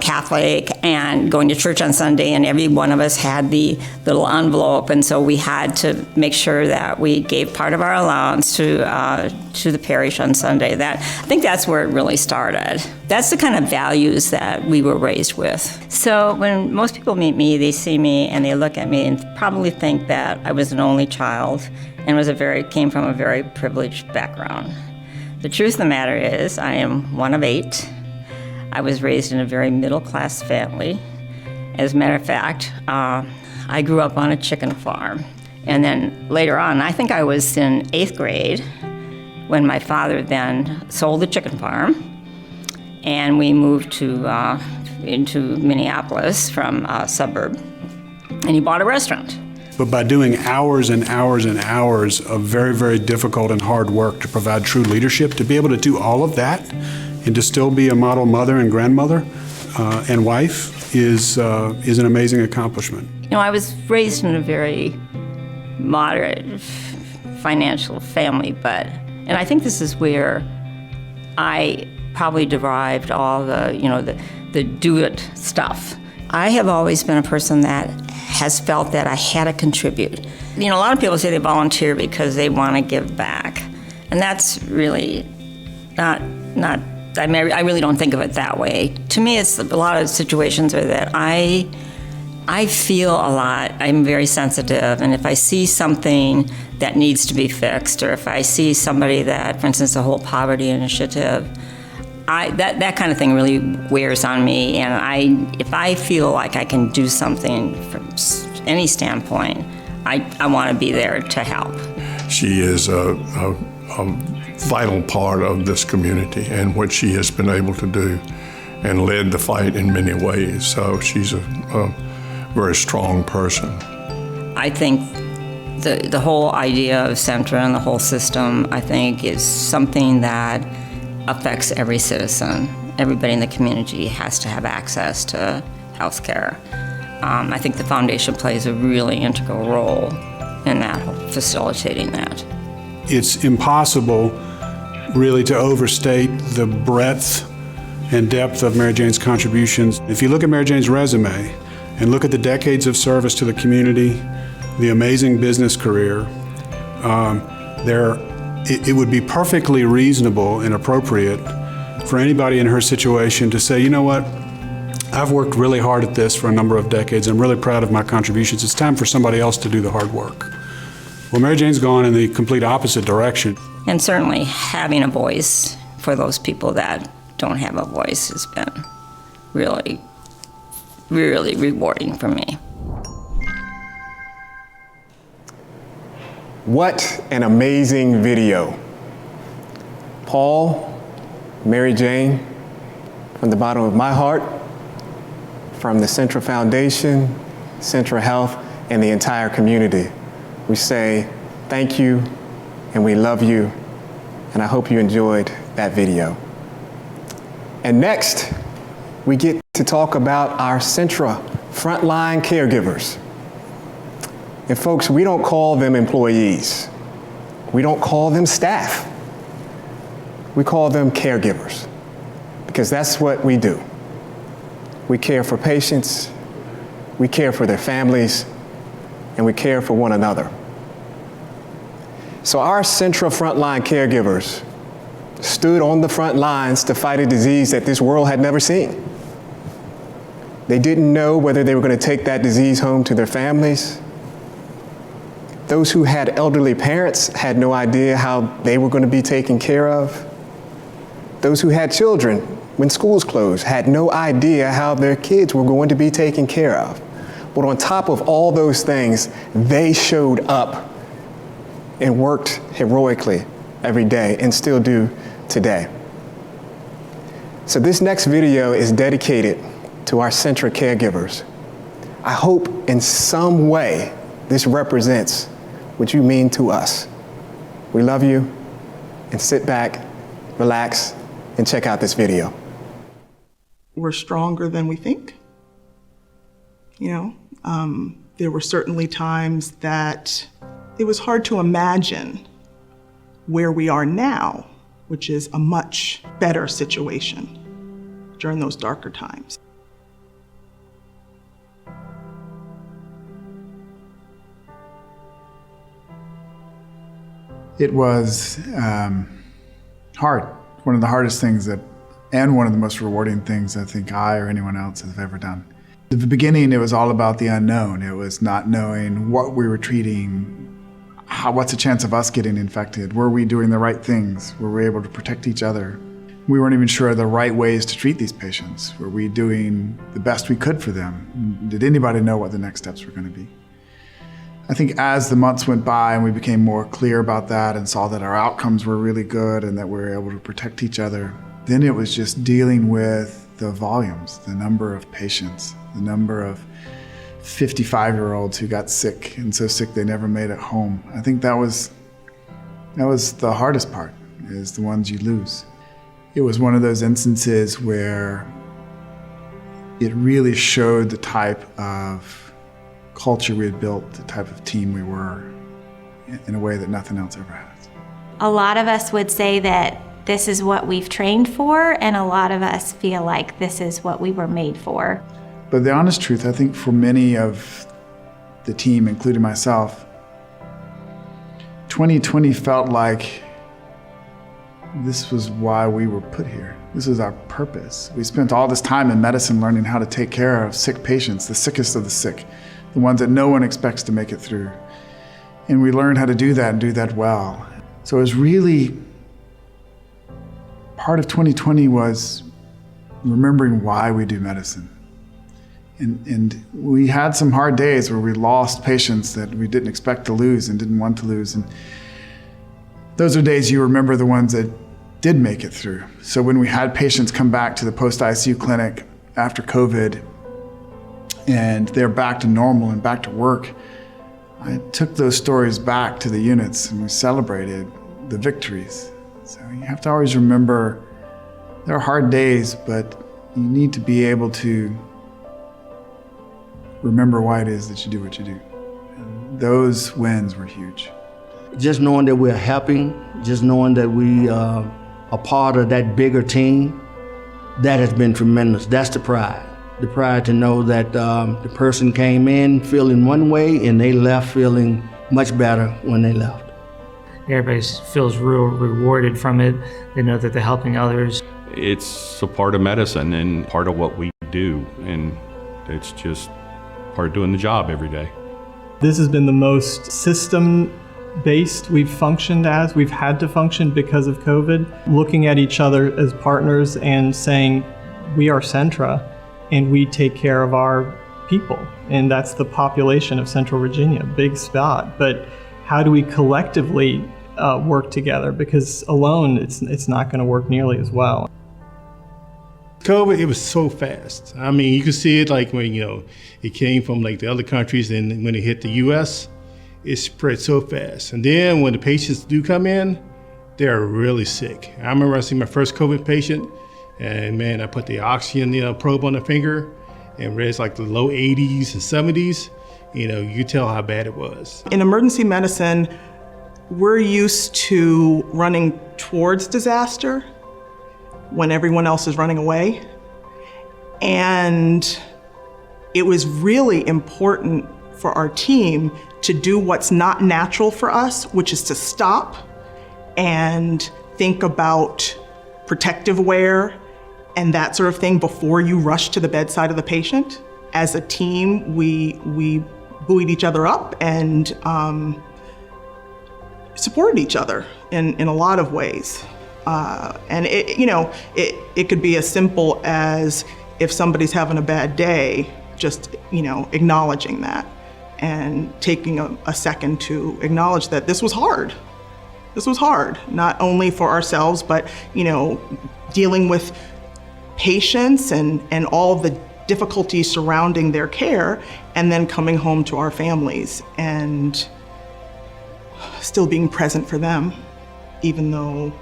[SPEAKER 4] Catholic and going to church on Sunday, and every one of us had the little envelope, and so we had to make sure that we gave part of our allowance to the parish on Sunday. I think that's where it really started. That's the kind of values that we were raised with. So when most people meet me, they see me and they look at me and probably think that I was an only child and came from a very privileged background. The truth of the matter is I am one of 8.
[SPEAKER 13] I was raised in a very middle-class family. As a matter of fact, I grew up on a chicken farm. And then later on, I think I was in 8th grade when my father then sold the chicken farm, and we moved into Minneapolis from a suburb, and he bought a restaurant.
[SPEAKER 11] But by doing hours and hours and hours of very, very difficult and hard work to provide true leadership, to be able to do all of that and to still be a model mother and grandmother and wife is an amazing accomplishment.
[SPEAKER 13] You know, I was raised in a very moderate financial family, and I think this is where I probably derived all the do-it stuff. I have always been a person that has felt that I had to contribute. You know, a lot of people say they volunteer because they want to give back, and that's really not. I mean, I really don't think of it that way. To me, it's a lot of situations are that I feel a lot. I'm very sensitive, and if I see something that needs to be fixed, or if I see somebody that, for instance, the whole poverty initiative, that kind of thing really wears on me. And if I feel like I can do something from any standpoint, I want to be there to help.
[SPEAKER 10] She is a vital part of this community and what she has been able to do, and led the fight in many ways. So she's a very strong person.
[SPEAKER 13] I think the whole idea of Centra and the whole system, I think, is something that affects every citizen. Everybody in the community has to have access to health care. I think the foundation plays a really integral role in that, facilitating that.
[SPEAKER 11] It's impossible really to overstate the breadth and depth of Mary Jane's contributions. If you look at Mary Jane's resume and look at the decades of service to the community, the amazing business career, it would be perfectly reasonable and appropriate for anybody in her situation to say, you know what, I've worked really hard at this for a number of decades. I'm really proud of my contributions. It's time for somebody else to do the hard work. Well, Mary Jane's gone in the complete opposite direction.
[SPEAKER 13] And certainly having a voice for those people that don't have a voice has been really, really rewarding for me.
[SPEAKER 3] What an amazing video. Paul, Mary Jane, from the bottom of my heart, from the Centra Foundation, Centra Health, and the entire community, we say thank you and we love you, and I hope you enjoyed that video. And next, we get to talk about our Centra Frontline caregivers. And folks, we don't call them employees. We don't call them staff. We call them caregivers, because that's what we do. We care for patients, we care for their families, and we care for one another. So our Centra Frontline caregivers stood on the front lines to fight a disease that this world had never seen. They didn't know whether they were going to take that disease home to their families. Those who had elderly parents had no idea how they were going to be taken care of. Those who had children, when schools closed, had no idea how their kids were going to be taken care of. But on top of all those things, they showed up and worked heroically every day, and still do today. So this next video is dedicated to our Centra caregivers. I hope in some way this represents what you mean to us. We love you, and sit back, relax, and check out this video.
[SPEAKER 14] We're stronger than we think. There were certainly times that it was hard to imagine where we are now, which is a much better situation during those darker times.
[SPEAKER 15] It was hard. One of the hardest things and one of the most rewarding things I think I or anyone else has ever done. At the beginning, it was all about the unknown. It was not knowing what we were treating, what's the chance of us getting infected? Were we doing the right things? Were we able to protect each other? We weren't even sure of the right ways to treat these patients. Were we doing the best we could for them? Did anybody know what the next steps were going to be? I think as the months went by and we became more clear about that and saw that our outcomes were really good and that we were able to protect each other, then it was just dealing with the volumes, the number of patients, the number of 55-year-olds who got sick and so sick they never made it home. I think that was the hardest part, is the ones you lose. It was one of those instances where it really showed the type of culture we had built, the type of team we were, in a way that nothing else ever has.
[SPEAKER 16] A lot of us would say that this is what we've trained for, and a lot of us feel like this is what we were made for.
[SPEAKER 15] But the honest truth, I think for many of the team, including myself, 2020 felt like this was why we were put here. This is our purpose. We spent all this time in medicine learning how to take care of sick patients, the sickest of the sick, the ones that no one expects to make it through. And we learned how to do that and do that well. So it was really, part of 2020 was remembering why we do medicine. And we had some hard days where we lost patients that we didn't expect to lose and didn't want to lose. And those are days you remember the ones that did make it through. So when we had patients come back to the post-ICU clinic after COVID and they're back to normal and back to work, I took those stories back to the units and we celebrated the victories. So you have to always remember there are hard days, but you need to be able to remember why it is that you do what you do. And those wins were huge.
[SPEAKER 17] Just knowing that we're helping, just knowing that we are a part of that bigger team, that has been tremendous. That's the pride. The pride to know that the person came in feeling one way and they left feeling much better when they left.
[SPEAKER 18] Everybody feels real rewarded from it. They know that they're helping others.
[SPEAKER 19] It's a part of medicine and part of what we do, and it's just part of doing the job every day.
[SPEAKER 20] This has been the most system-based we've functioned as. We've had to function because of COVID, looking at each other as partners and saying, we are Centra and we take care of our people. And that's the population of Central Virginia, big spot. But how do we collectively work together? Because alone, it's not going to work nearly as well.
[SPEAKER 21] COVID, it was so fast. I mean, you could see it like when, it came from like the other countries, and when it hit the US, it spread so fast. And then when the patients do come in, they're really sick. I remember I seen my first COVID patient, and man, I put the oxygen probe on the finger, and it's like the low 80s and 70s. You could tell how bad it was.
[SPEAKER 14] In emergency medicine, we're used to running towards disaster when everyone else is running away. And it was really important for our team to do what's not natural for us, which is to stop and think about protective wear and that sort of thing before you rush to the bedside of the patient. As a team, we buoyed each other up and supported each other in a lot of ways. And it could be as simple as if somebody's having a bad day, just acknowledging that and taking a second to acknowledge that this was hard. This was hard, not only for ourselves, but dealing with patients and all the difficulties surrounding their care, and then coming home to our families and still being present for them, even though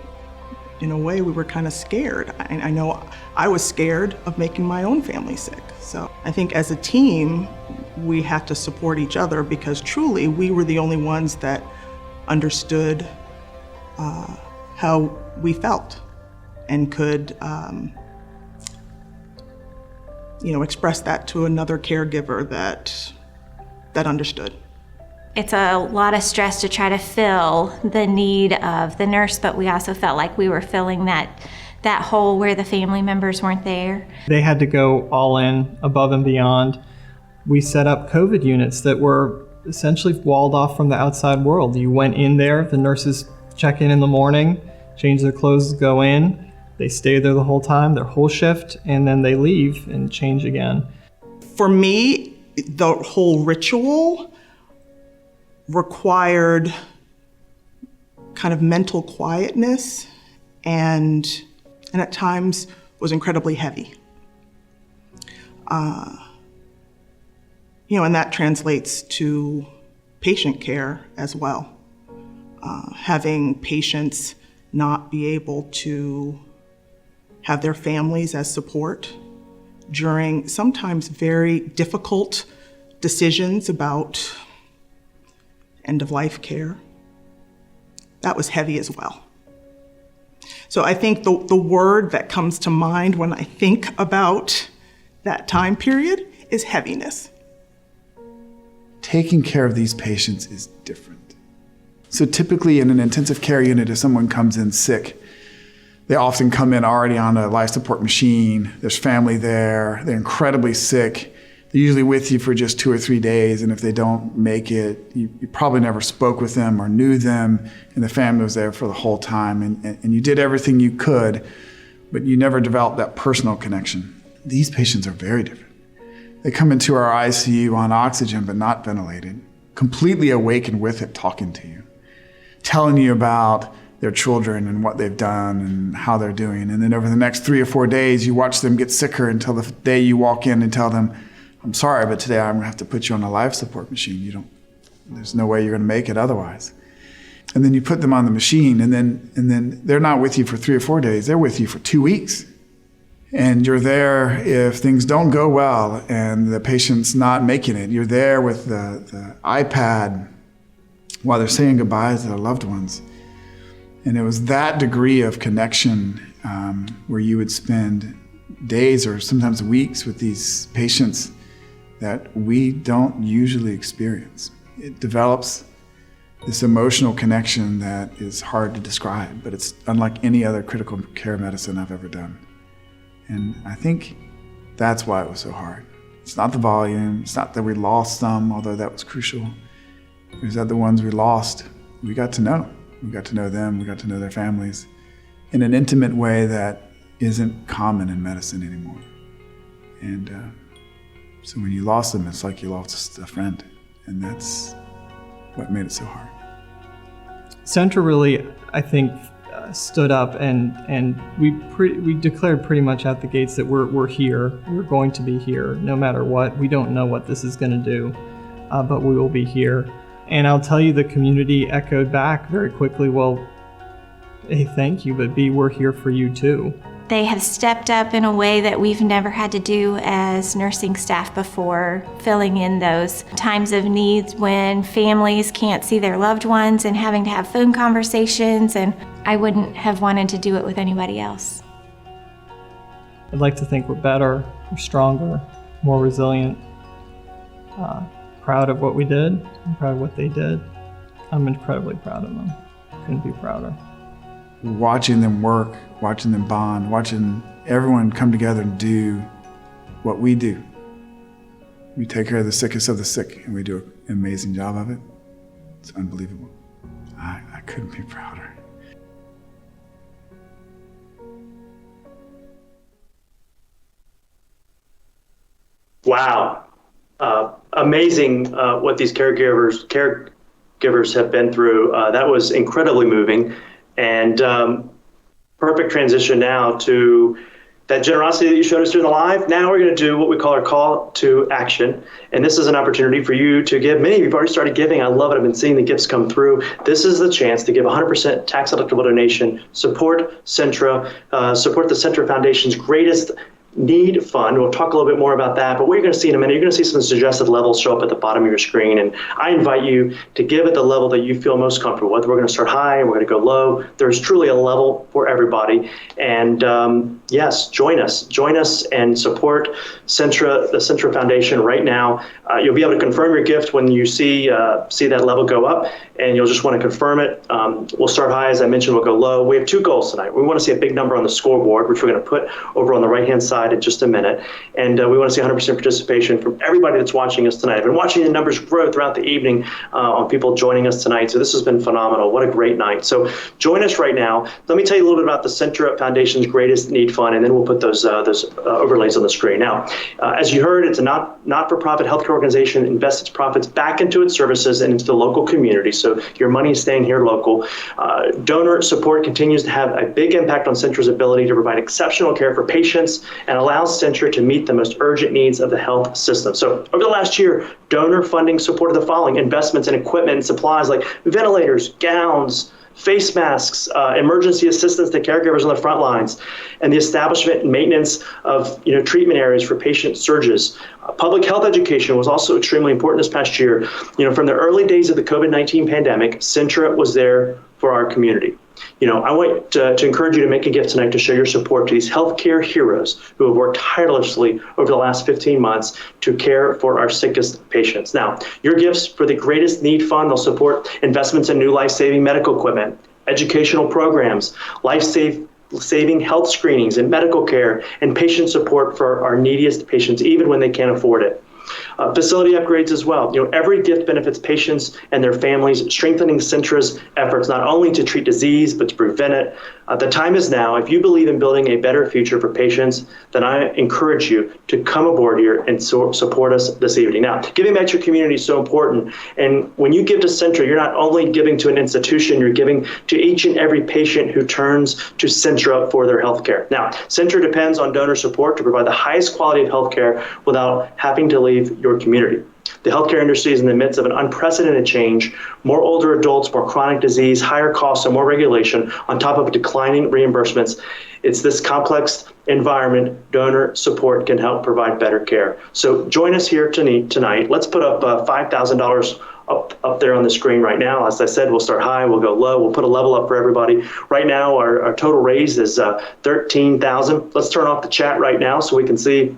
[SPEAKER 14] in a way we were kind of scared. I know I was scared of making my own family sick. So I think as a team, we had to support each other because truly we were the only ones that understood how we felt and could express that to another caregiver that understood.
[SPEAKER 16] It's a lot of stress to try to fill the need of the nurse, but we also felt like we were filling that hole where the family members weren't there.
[SPEAKER 20] They had to go all in, above and beyond. We set up COVID units that were essentially walled off from the outside world. You went in there, the nurses check in the morning, change their clothes, go in. They stay there the whole time, their whole shift, and then they leave and change again.
[SPEAKER 14] For me, the whole ritual required kind of mental quietness and at times was incredibly heavy. And that translates to patient care as well. Having patients not be able to have their families as support during sometimes very difficult decisions about end-of-life care. That was heavy as well. So I think the word that comes to mind when I think about that time period is heaviness.
[SPEAKER 15] Taking care of these patients is different. So typically in an intensive care unit, if someone comes in sick, they often come in already on a life support machine. There's family there. They're incredibly sick. They're usually with you for just 2 or 3 days, and if they don't make it, you probably never spoke with them or knew them, and the family was there for the whole time, and you did everything you could, but you never developed that personal connection. These patients are very different. They come into our ICU on oxygen, but not ventilated, completely awake and with it, talking to you, telling you about their children and what they've done and how they're doing. And then over the next 3 or 4 days, you watch them get sicker until the day you walk in and tell them, I'm sorry, but today I'm gonna have to put you on a life support machine. There's no way you're gonna make it otherwise. And then you put them on the machine, and then they're not with you for 3 or 4 days, they're with you for 2 weeks. And you're there if things don't go well and the patient's not making it. You're there with the iPad while they're saying goodbye to their loved ones. And it was that degree of connection where you would spend days or sometimes weeks with these patients that we don't usually experience. It develops this emotional connection that is hard to describe, but it's unlike any other critical care medicine I've ever done. And I think that's why it was so hard. It's not the volume, it's not that we lost some, although that was crucial. It was that the ones we lost, we got to know. We got to know them, we got to know their families in an intimate way that isn't common in medicine anymore. And so when you lost them, it's like you lost a friend, and that's what made it so hard.
[SPEAKER 20] Centra really, I think, stood up and we declared pretty much out the gates that we're here. We're going to be here no matter what. We don't know what this is going to do, but we will be here. And I'll tell you, the community echoed back very quickly, well, A, thank you, but B, we're here for you too.
[SPEAKER 16] They have stepped up in a way that we've never had to do as nursing staff before, filling in those times of needs when families can't see their loved ones and having to have phone conversations, and I wouldn't have wanted to do it with anybody else.
[SPEAKER 20] I'd like to think we're better, we're stronger, more resilient, proud of what we did, I'm proud of what they did. I'm incredibly proud of them. Couldn't be prouder.
[SPEAKER 15] Watching them work, watching them bond, watching everyone come together and do what we do. We take care of the sickest of the sick, and we do an amazing job of it. It's unbelievable. I couldn't be prouder.
[SPEAKER 6] Wow. Amazing what these caregivers have been through. That was incredibly moving. And perfect transition now to that generosity that you showed us during the live. Now we're going to do what we call our call to action. And this is an opportunity for you to give. Many of you have already started giving. I love it. I've been seeing the gifts come through. This is the chance to give 100% tax-deductible donation, support Centra, support the Centra Foundation's greatest need fund. We'll talk a little bit more about that, but what you're going to see in a minute, you're going to see some suggested levels show up at the bottom of your screen, and I invite you to give at the level that you feel most comfortable with. We're going to start high and we're going to go low. There's truly a level for everybody, and yes, join us and support Centra, the Centra Foundation right now. You'll be able to confirm your gift when you see that level go up, and you'll just want to confirm it. We'll start high, as I mentioned, we'll go low. We have two goals tonight. We want to see a big number on the scoreboard, which we're going to put over on the right-hand side side in just a minute. And we want to see 100% participation from everybody that's watching us tonight. I've been watching the numbers grow throughout the evening on people joining us tonight. So this has been phenomenal. What a great night. So join us right now. Let me tell you a little bit about the Centra Foundation's Greatest Need Fund, and then we'll put those overlays on the screen. Now, as you heard, it's a not-for-profit healthcare organization, invests its profits back into its services and into the local community. So your money is staying here local. Donor support continues to have a big impact on Centra's ability to provide exceptional care for patients and allows Centra to meet the most urgent needs of the health system. So over the last year, donor funding supported the following: investments in equipment and supplies like ventilators, gowns, face masks, emergency assistance to caregivers on the front lines, and the establishment and maintenance of treatment areas for patient surges. Public health education was also extremely important this past year. From the early days of the COVID-19 pandemic, Centra was there for our community. I want to encourage you to make a gift tonight to show your support to these healthcare heroes who have worked tirelessly over the last 15 months to care for our sickest patients. Now, your gifts for the Greatest Need Fund, they'll support investments in new life-saving medical equipment, educational programs, life-saving health screenings and medical care, and patient support for our neediest patients, even when they can't afford it. Facility upgrades as well. Every gift benefits patients and their families, strengthening Centra's efforts not only to treat disease, but to prevent it. The time is now. If you believe in building a better future for patients, then I encourage you to come aboard here and support us this evening. Now, giving back to your community is so important. And when you give to Centra, you're not only giving to an institution, you're giving to each and every patient who turns to Centra for their health care. Now, Centra depends on donor support to provide the highest quality of health care without having to leave your community. The healthcare industry is in the midst of an unprecedented change. More older adults, more chronic disease, higher costs, and more regulation on top of declining reimbursements. It's this complex environment donor support can help provide better care. So join us here tonight. Let's put up $5,000 up there on the screen right now. As I said, we'll start high, we'll go low, we'll put a level up for everybody. Right now, our total raise is $13,000. Let's turn off the chat right now so we can see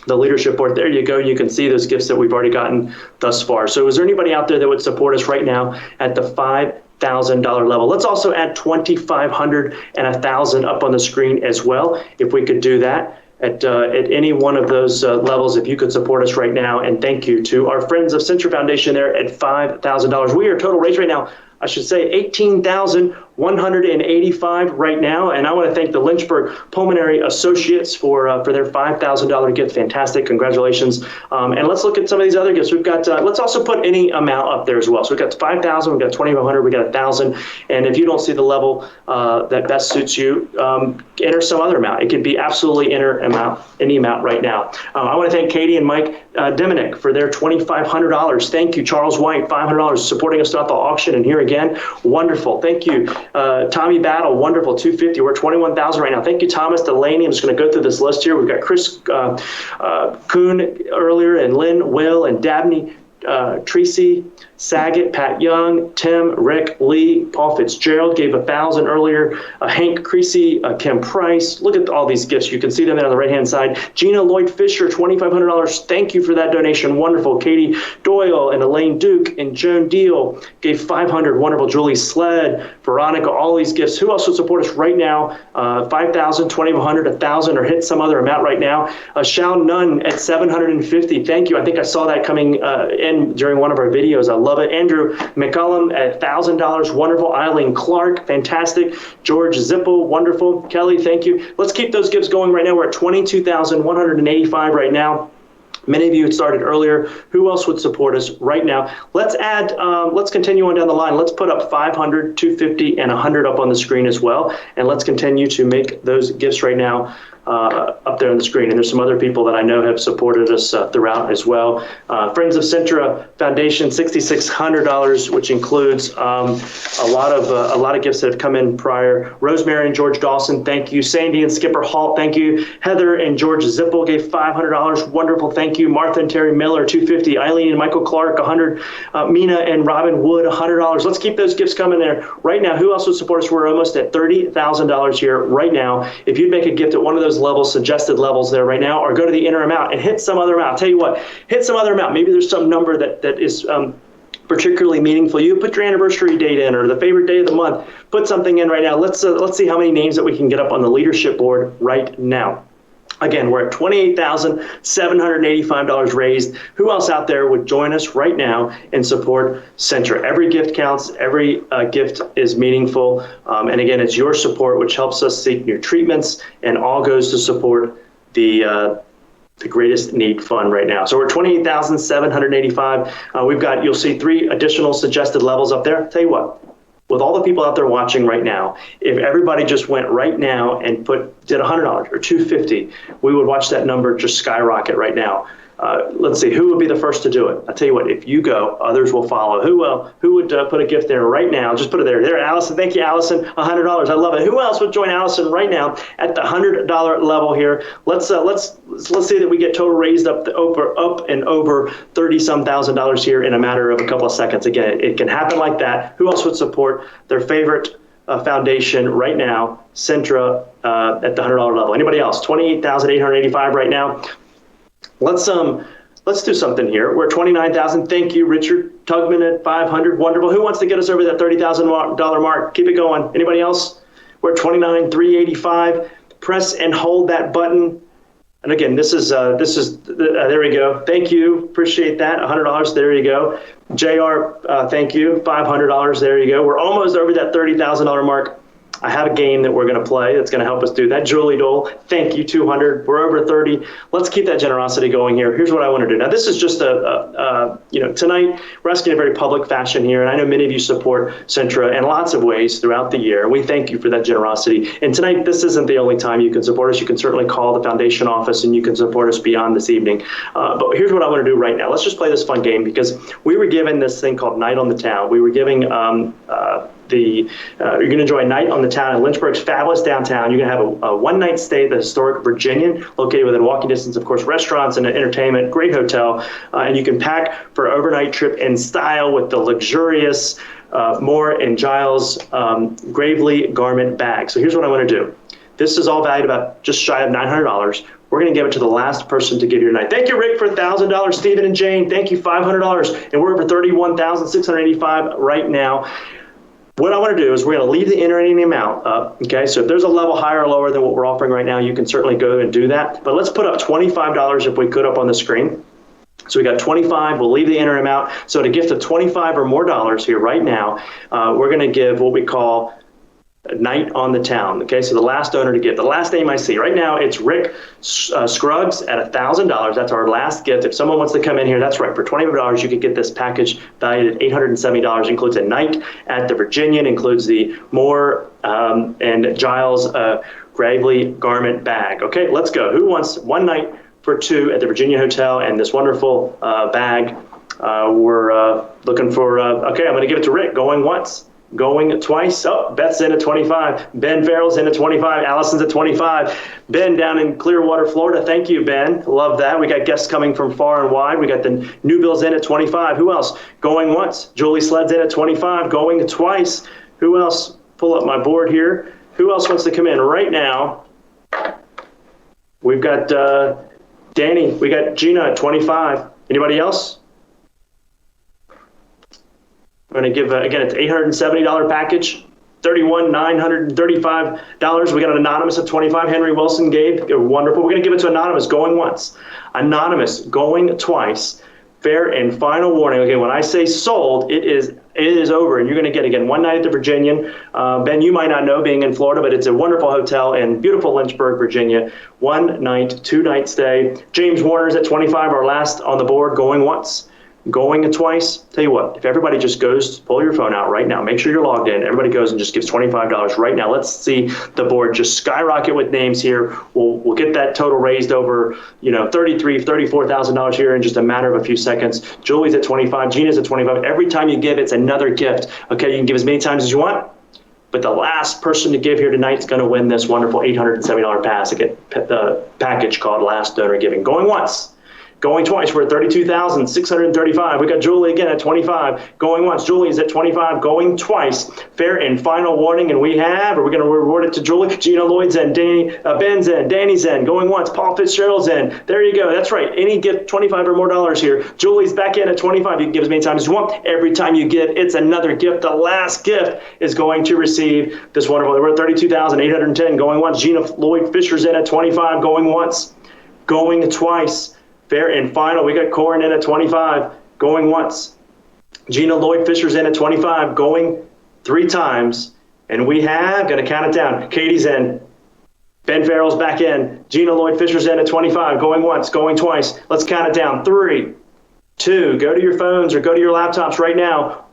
[SPEAKER 6] the leadership board. There you go. You can see those gifts that we've already gotten thus far. So is there anybody out there that would support us right now at the $5,000 level? Let's also add $2,500 and $1,000 up on the screen as well. If we could do that at any one of those levels, if you could support us right now. And thank you to our friends of Centra Foundation there at $5,000. We are total raise right now, I should say, $18,185 right now. And I want to thank the Lynchburg Pulmonary Associates for their $5,000 gift. Fantastic. Congratulations. And let's look at some of these other gifts. We've got, let's also put any amount up there as well. So we've got $5,000, we've got $2,500, we've got $1,000. And if you don't see the level that best suits you, enter some other amount. It can be absolutely any amount right now. I want to thank Katie and Mike Deminick for their $2,500. Thank you. Charles White, $500, supporting us throughout the auction and here again. Wonderful. Thank you. Tommy Battle, wonderful, $250. We're at $21,000 right now. Thank you, Thomas Delaney. I'm just going to go through this list here. We've got Chris Kuhn earlier, and Lynn, Will, and Dabney, Tracy Saget, Pat Young, Tim, Rick, Lee, Paul Fitzgerald gave $1,000 earlier. Hank Creasy, Kim Price. Look at all these gifts. You can see them there on the right-hand side. Gina Lloyd Fisher, $2,500. Thank you for that donation. Wonderful. Katie Doyle and Elaine Duke and Joan Deal gave $500. Wonderful. Julie Sled, Veronica, all these gifts. Who else would support us right now? $5,000, $2,500, $1,000, or hit some other amount right now. Shao Nunn at $750. Thank you. I think I saw that coming in during one of our videos. I love it. Andrew McCullum at $1,000. Wonderful. Eileen Clark, fantastic. George Zippel, wonderful. Kelly, thank you. Let's keep those gifts going right now. We're at $22,185 right now. Many of you had started earlier. Who else would support us right now? Let's add, let's continue on down the line. Let's put up $500, $250, and $100 up on the screen as well. And let's continue to make those gifts right now up there on the screen. And there's some other people that I know have supported us throughout as well. Friends of Centra Foundation, $6,600, which includes a lot of gifts that have come in prior. Rosemary and George Dawson, thank you. Sandy and Skipper Halt, thank you. Heather and George Zippel gave $500. Wonderful, thank you. Martha and Terry Miller, $250. Eileen and Michael Clark, $100. Mina and Robin Wood, $100. Let's keep those gifts coming there right now. Who else would support us? We're almost at $30,000 here right now. If you'd make a gift at one of those levels, suggested levels there right now, or go to the inner amount and hit some other amount. I'll tell you what, hit some other amount. Maybe there's some number that is particularly meaningful. You put your anniversary date in, or the favorite day of the month. Put something in right now. Let's see how many names that we can get up on the leadership board right now. Again, we're at $28,785 raised. Who else out there would join us right now and support Centra? Every gift counts. Every gift is meaningful. And again, it's your support which helps us seek new treatments, and all goes to support the Greatest Need Fund right now. So we're $28,785. We've got, you'll see 3 additional suggested levels up there. Tell you what, with all the people out there watching right now, if everybody just went right now and did $100 or $250, we would watch that number just skyrocket right now. Let's see, who would be the first to do it? I'll tell you what, if you go, others will follow. Who would put a gift there right now? Just put it there. There, Allison. Thank you, Allison. $100. I love it. Who else would join Allison right now at the $100 level here? Let's say that we get total raised up and over $30-some thousand here in a matter of a couple of seconds. Again, it can happen like that. Who else would support their favorite foundation right now, Centra, at the $100 level? Anybody else? $28,885 right now. Let's do something here. We're at $29,000. Thank you, Richard Tugman at $500. Wonderful. Who wants to get us over that $30,000 mark? Keep it going. Anybody else? We're at $29,385. Press and hold that button. And again, this is there we go. Thank you. Appreciate that. $100. There you go. JR, thank you. $500. There you go. We're almost over that $30,000 mark. I have a game that we're going to play that's going to help us do that. Julie Dole, thank you, 200. We're over 30. Let's keep that generosity going here. Here's what I want to do. Now, this is just tonight we're asking in a very public fashion here, and I know many of you support Centra in lots of ways throughout the year, and we thank you for that generosity. And tonight, this isn't the only time you can support us. You can certainly call the foundation office, and you can support us beyond this evening. But here's what I want to do right now. Let's just play this fun game, because we were given this thing called Night on the Town. We were giving you're going to enjoy a night on the town in Lynchburg's fabulous downtown. You're going to have a one-night stay at the historic Virginian, located within walking distance, of course, restaurants and entertainment, great hotel, and you can pack for an overnight trip in style with the luxurious Moore and Giles Gravely garment bag. So here's what I want to do. This is all valued about just shy of $900. We're going to give it to the last person to give you tonight. Thank you, Rick, for $1,000. Stephen and Jane, thank you, $500. And we're over $31,685 right now. What I want to do is we're going to leave the entering amount up, okay? So if there's a level higher or lower than what we're offering right now, you can certainly go and do that. But let's put up $25 if we could up on the screen. So we got 25, we'll leave the enter amount. So at a gift of 25 or more dollars here right now, we're going to give what we call Night on the Town. Okay, so the last donor to give, the last name I see right now, it's Rick Scruggs at $1,000. That's our last gift. If someone wants to come in here, that's right, for $25 you could get this package valued at $870. Includes a night at the Virginian, includes the Moore and Giles Gravely garment bag. Okay, let's go. Who wants one night for 2 at the Virginia Hotel and this wonderful bag? We're looking for. Okay, I'm going to give it to Rick. Going once. Going twice. Oh, Beth's in at 25. Ben Farrell's in at 25. Allison's at 25. Ben down in Clearwater, Florida. Thank you, Ben. Love that. We got guests coming from far and wide. We got the New Bills in at 25. Who else? Going once. Julie Sled's in at 25. Going twice. Who else? Pull up my board here. Who else wants to come in right now? We've got Danny. We got Gina at 25. Anybody else? We're going to give, again, it's $870 package, $31,935. We got an anonymous at 25. Henry Wilson gave. Wonderful. We're going to give it to anonymous going once. Anonymous going twice. Fair and final warning. Okay, when I say sold, it is over, and you're going to get, again, one night at the Virginian. Ben, you might not know, being in Florida, but it's a wonderful hotel in beautiful Lynchburg, Virginia. 1 night, 2-night stay. James Warner's at 25, our last on the board, going once. Going twice. Tell you what, if everybody just goes, pull your phone out right now, make sure you're logged in, everybody goes and just gives $25 right now. Let's see the board just skyrocket with names here. We'll get that total raised over, $33,000, $34,000 here in just a matter of a few seconds. Julie's at 25, Gina's at 25. Every time you give, it's another gift. Okay, you can give as many times as you want, but the last person to give here tonight is going to win this wonderful $870 pass. Get the package called Last Donor Giving. Going once. Going twice, we're at $32,635. We got Julie again at 25. Going once, Julie is at 25. Going twice. Fair and final warning, and we have, are we going to reward it to Julie? Gina Lloyd's in, Ben's in, Danny's in. Going once, Paul Fitzgerald's in. There you go. That's right. Any gift, 25 or more dollars here. Julie's back in at 25. You can give as many times as you want. Every time you give, it's another gift. The last gift is going to receive this wonderful. We're at 32,810. Going once, Gina Lloyd Fisher's in at 25. Going once. Going twice. Fair and final, we got Corin in at 25, going once. Gina Lloyd Fisher's in at 25, going 3 times. And we have, gonna count it down, Katie's in, Ben Farrell's back in, Gina Lloyd Fisher's in at 25, going once, going twice. Let's count it down, 3, 2, go to your phones or go to your laptops right now.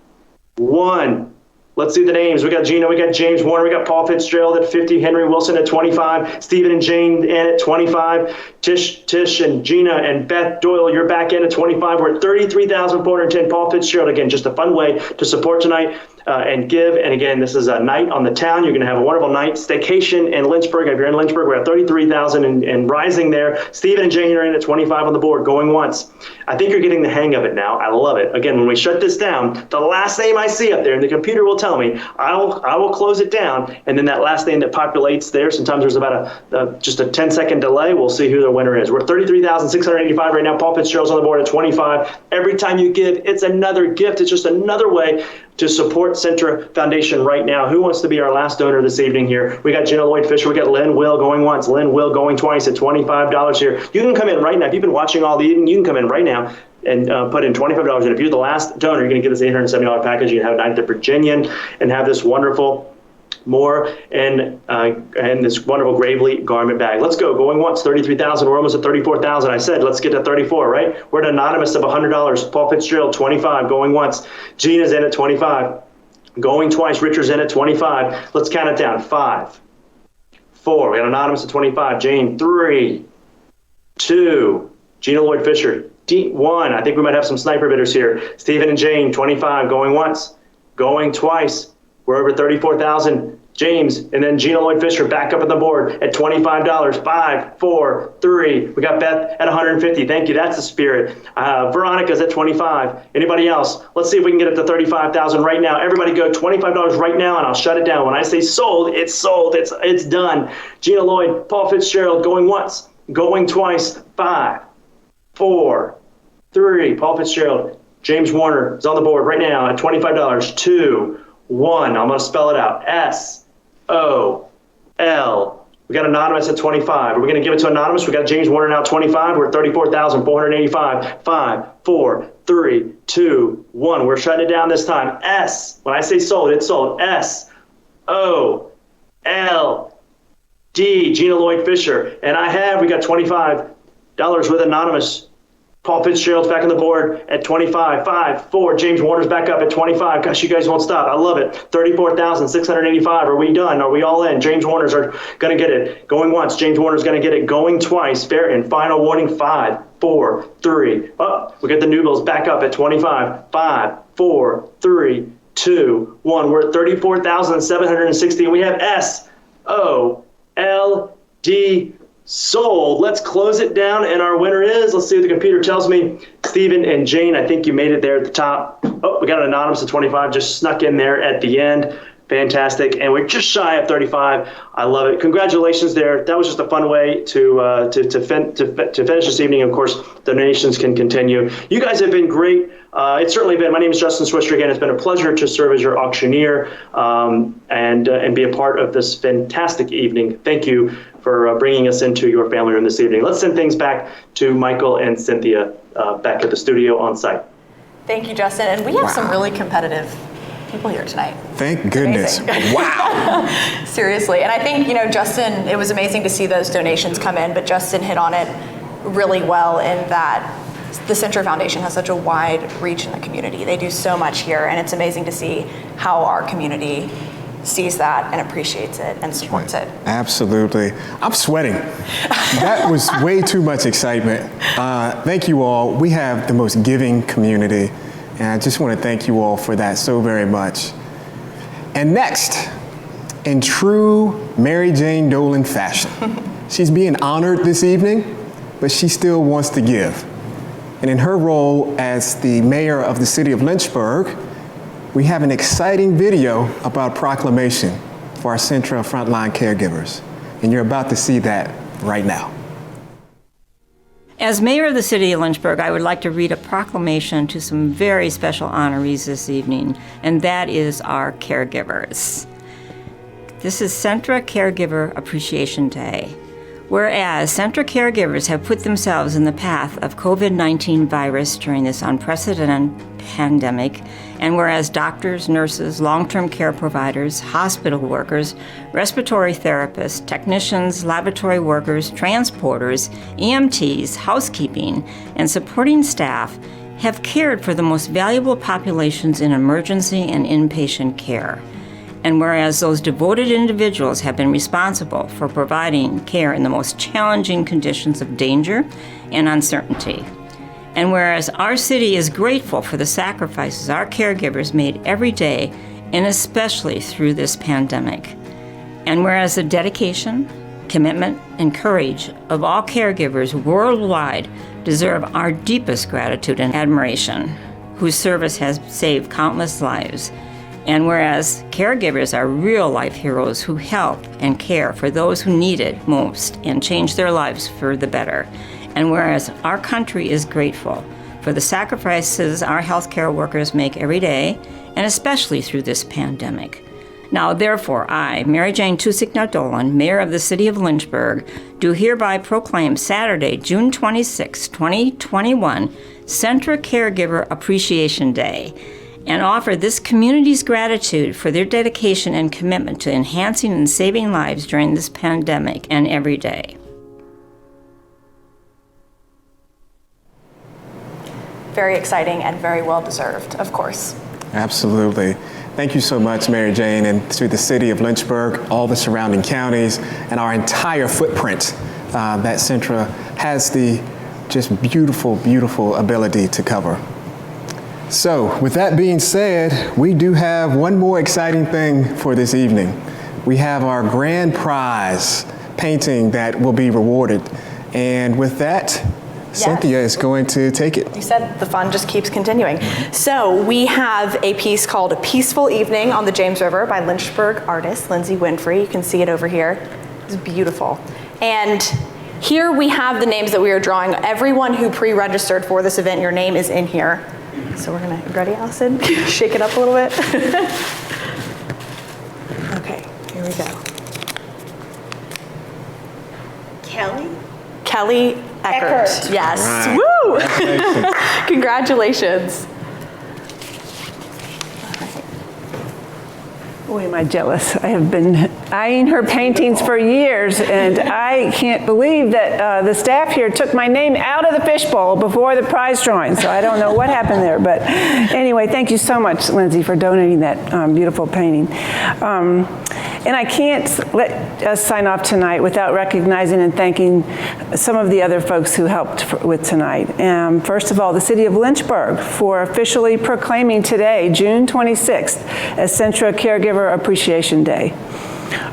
[SPEAKER 6] 1. Let's see the names. We got Gina, we got James Warner, we got Paul Fitzgerald at 50, Henry Wilson at 25, Stephen and Jane in at 25, Tish and Gina and Beth Doyle, you're back in at 25. We're at 33,410. Paul Fitzgerald, again, just a fun way to support tonight and give. And again, this is a night on the town. You're going to have a wonderful night. Staycation in Lynchburg. If you're in Lynchburg, we're at 33,000 and rising there. Stephen and Jane are in at 25 on the board, going once. I think you're getting the hang of it now. I love it. Again, when we shut this down, the last name I see up there, and the computer will tell me, I will close it down, and then that last name that populates there, sometimes there's about just a 10-second delay. We'll see who the winner is. We're at 33,685 right now. Paul Fitzgerald's on the board at 25. Every time you give, it's another gift. It's just another way to support Centra Foundation right now. Who wants to be our last donor this evening here? We got Gina Lloyd Fisher. We got Lynn Will going once. Lynn Will going twice at $25 here. You can come in right now. If you've been watching all the evening, you can come in right now and put in $25. And if you're the last donor, you're going to get this $870 package. You can have a night at the Virginian and have this wonderful more and this wonderful Gravely garment bag. Let's go. Going once, 33,000. We're almost at 34,000. I said, let's get to 34, right? We're at anonymous of $100. Paul Fitzgerald, 25. Going once. Gina's in at 25. Going twice. Richard's in at 25. Let's count it down. 5, 4. We got anonymous at 25. Jane, 3, 2. Gina Lloyd Fisher, 1. I think we might have some sniper bidders here. Stephen and Jane, 25. Going once. Going twice. We're over 34,000. James, and then Gina Lloyd Fisher back up on the board at $25. 5, 4, 3. We got Beth at 150. Thank you. That's the spirit. Veronica's at 25. Anybody else? Let's see if we can get it to 35,000 right now. Everybody go $25 right now, and I'll shut it down. When I say sold, it's sold. It's done. Gina Lloyd, Paul Fitzgerald going once, going twice. 5, 4, 3. Paul Fitzgerald. James Warner is on the board right now at $25. 2, 1. I'm going to spell it out. S-O-L. We got anonymous at 25. Are we going to give it to anonymous? We got James Warner now at 25. We're at 34,485. 5, 4, 3, 2, 1. We're shutting it down this time. S. When I say sold, it's sold. S-O-L-D. Gina Lloyd Fisher. And we got $25 with anonymous. Paul Fitzgerald's back on the board at 25. 5, 4. James Warner's back up at 25. Gosh, you guys won't stop. I love it. 34,685. Are we done? Are we all in? James Warner's are going to get it. Going once. James Warner's going to get it. Going twice. Fair and final warning. 5, 4, 3. Oh, we got the Newbills back up at 25. 5, 4, 3, 2, 1. We're at 34,760. And we have S-O-L-D. Sold. Let's close it down, and our winner is, let's see what the computer tells me, Stephen and Jane. I think you made it there at the top. Oh, we got an anonymous at 25, just snuck in there at the end. Fantastic. And we're just shy of 35. I love it. Congratulations there. That was just a fun way to finish this evening. Of course, donations can continue. You guys have been great. It's certainly been. My name is Justin Swisher. Again, it's been a pleasure to serve as your auctioneer and be a part of this fantastic evening. Thank you for bringing us into your family room this evening. Let's send things back to Michael and Cynthia back at the studio on site.
[SPEAKER 2] Thank you, Justin. And we have some really competitive people here tonight.
[SPEAKER 3] Thank goodness. Wow.
[SPEAKER 2] Seriously. And I think, Justin, it was amazing to see those donations come in, but Justin hit on it really well in that the Centra Foundation has such a wide reach in the community. They do so much here, and it's amazing to see how our community sees that and appreciates it and supports it.
[SPEAKER 3] Absolutely. I'm sweating. That was way too much excitement. Thank you all. We have the most giving community, and I just want to thank you all for that so very much. And next, in true Mary Jane Dolan fashion, she's being honored this evening, but she still wants to give. And in her role as the mayor of the city of Lynchburg, we have an exciting video about Proclamation for our Centra Frontline caregivers. And you're about to see that right now.
[SPEAKER 13] As mayor of the city of Lynchburg, I would like to read a proclamation to some very special honorees this evening, and that is our caregivers. This is Centra Caregiver Appreciation Day. Whereas Centra caregivers have put themselves in the path of COVID-19 virus during this unprecedented pandemic, and whereas doctors, nurses, long-term care providers, hospital workers, respiratory therapists, technicians, laboratory workers, transporters, EMTs, housekeeping, and supporting staff have cared for the most valuable populations in emergency and inpatient care. And whereas those devoted individuals have been responsible for providing care in the most challenging conditions of danger and uncertainty. And whereas our city is grateful for the sacrifices our caregivers made every day, and especially through this pandemic. And whereas the dedication, commitment, and courage of all caregivers worldwide deserve our deepest gratitude and admiration, whose service has saved countless lives. And whereas caregivers are real-life heroes who help and care for those who need it most and change their lives for the better. And whereas our country is grateful for the sacrifices our healthcare workers make every day, and especially through this pandemic. Now, therefore, I, Mary Jane Tusick-Nardolan, Mayor of the City of Lynchburg, do hereby proclaim Saturday, June 26, 2021, Centra Caregiver Appreciation Day, and offer this community's gratitude for their dedication and commitment to enhancing and saving lives during this pandemic and every day.
[SPEAKER 2] Very exciting and very well deserved, of course.
[SPEAKER 3] Absolutely. Thank you so much, Mary Jane, and to the city of Lynchburg, all the surrounding counties, and our entire footprint that Centra has the just beautiful, beautiful ability to cover. So, with that being said, we do have one more exciting thing for this evening. We have our grand prize painting that will be rewarded. And with that, Cynthia is going to take it.
[SPEAKER 2] You said the fun just keeps continuing. So we have a piece called A Peaceful Evening on the James River by Lynchburg artist Lindsay Winfrey. You can see it over here. It's beautiful. And here we have the names that we are drawing. Everyone who pre-registered for this event, your name is in here. So we're gonna, ready, Allison? Shake it up a little bit. Okay, here we go. Kelly Eckert. Yes.
[SPEAKER 3] Right.
[SPEAKER 2] Woo! Congratulations.
[SPEAKER 1] Boy, am I jealous. I have been eyeing her paintings for years, and I can't believe that the staff here took my name out of the fishbowl before the prize drawing, so I don't know what happened there. But anyway, thank you so much, Lindsay, for donating that beautiful painting. And I can't let us sign off tonight without recognizing and thanking some of the other folks who helped with tonight. First of all, the City of Lynchburg for officially proclaiming today, June 26th, as Centra Caregiver Appreciation Day.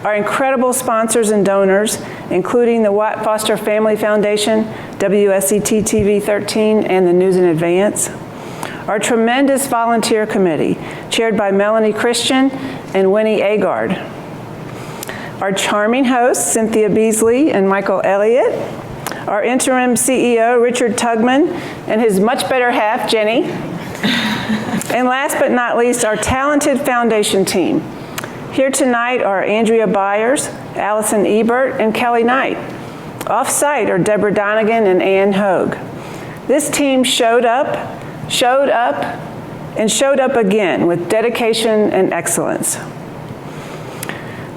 [SPEAKER 1] Our incredible sponsors and donors, including the Watt Foster Family Foundation, WSET TV 13, and the News in Advance. Our tremendous volunteer committee, chaired by Melanie Christian and Winnie Agard. Our charming hosts, Cynthia Beasley and Michael Elliott. Our interim CEO, Richard Tugman, and his much better half, Jenny. And last but not least, our talented foundation team. Here tonight are Andrea Byers, Allison Ebert, and Kelly Knight. Off-site are Deborah Donegan and Ann Hogue. This team showed up, and showed up again with dedication and excellence.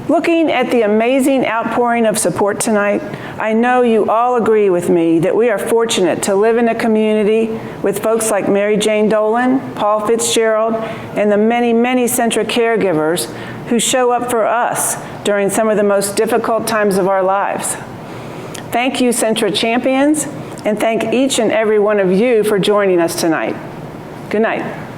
[SPEAKER 1] Looking at the amazing outpouring of support tonight, I know you all agree with me that we are fortunate to live in a community with folks like Mary Jane Dolan, Paul Fitzgerald, and the many, many Centra caregivers who show up for us during some of the most difficult times of our lives. Thank you, Centra champions, and thank each and every one of you for joining us tonight. Good night.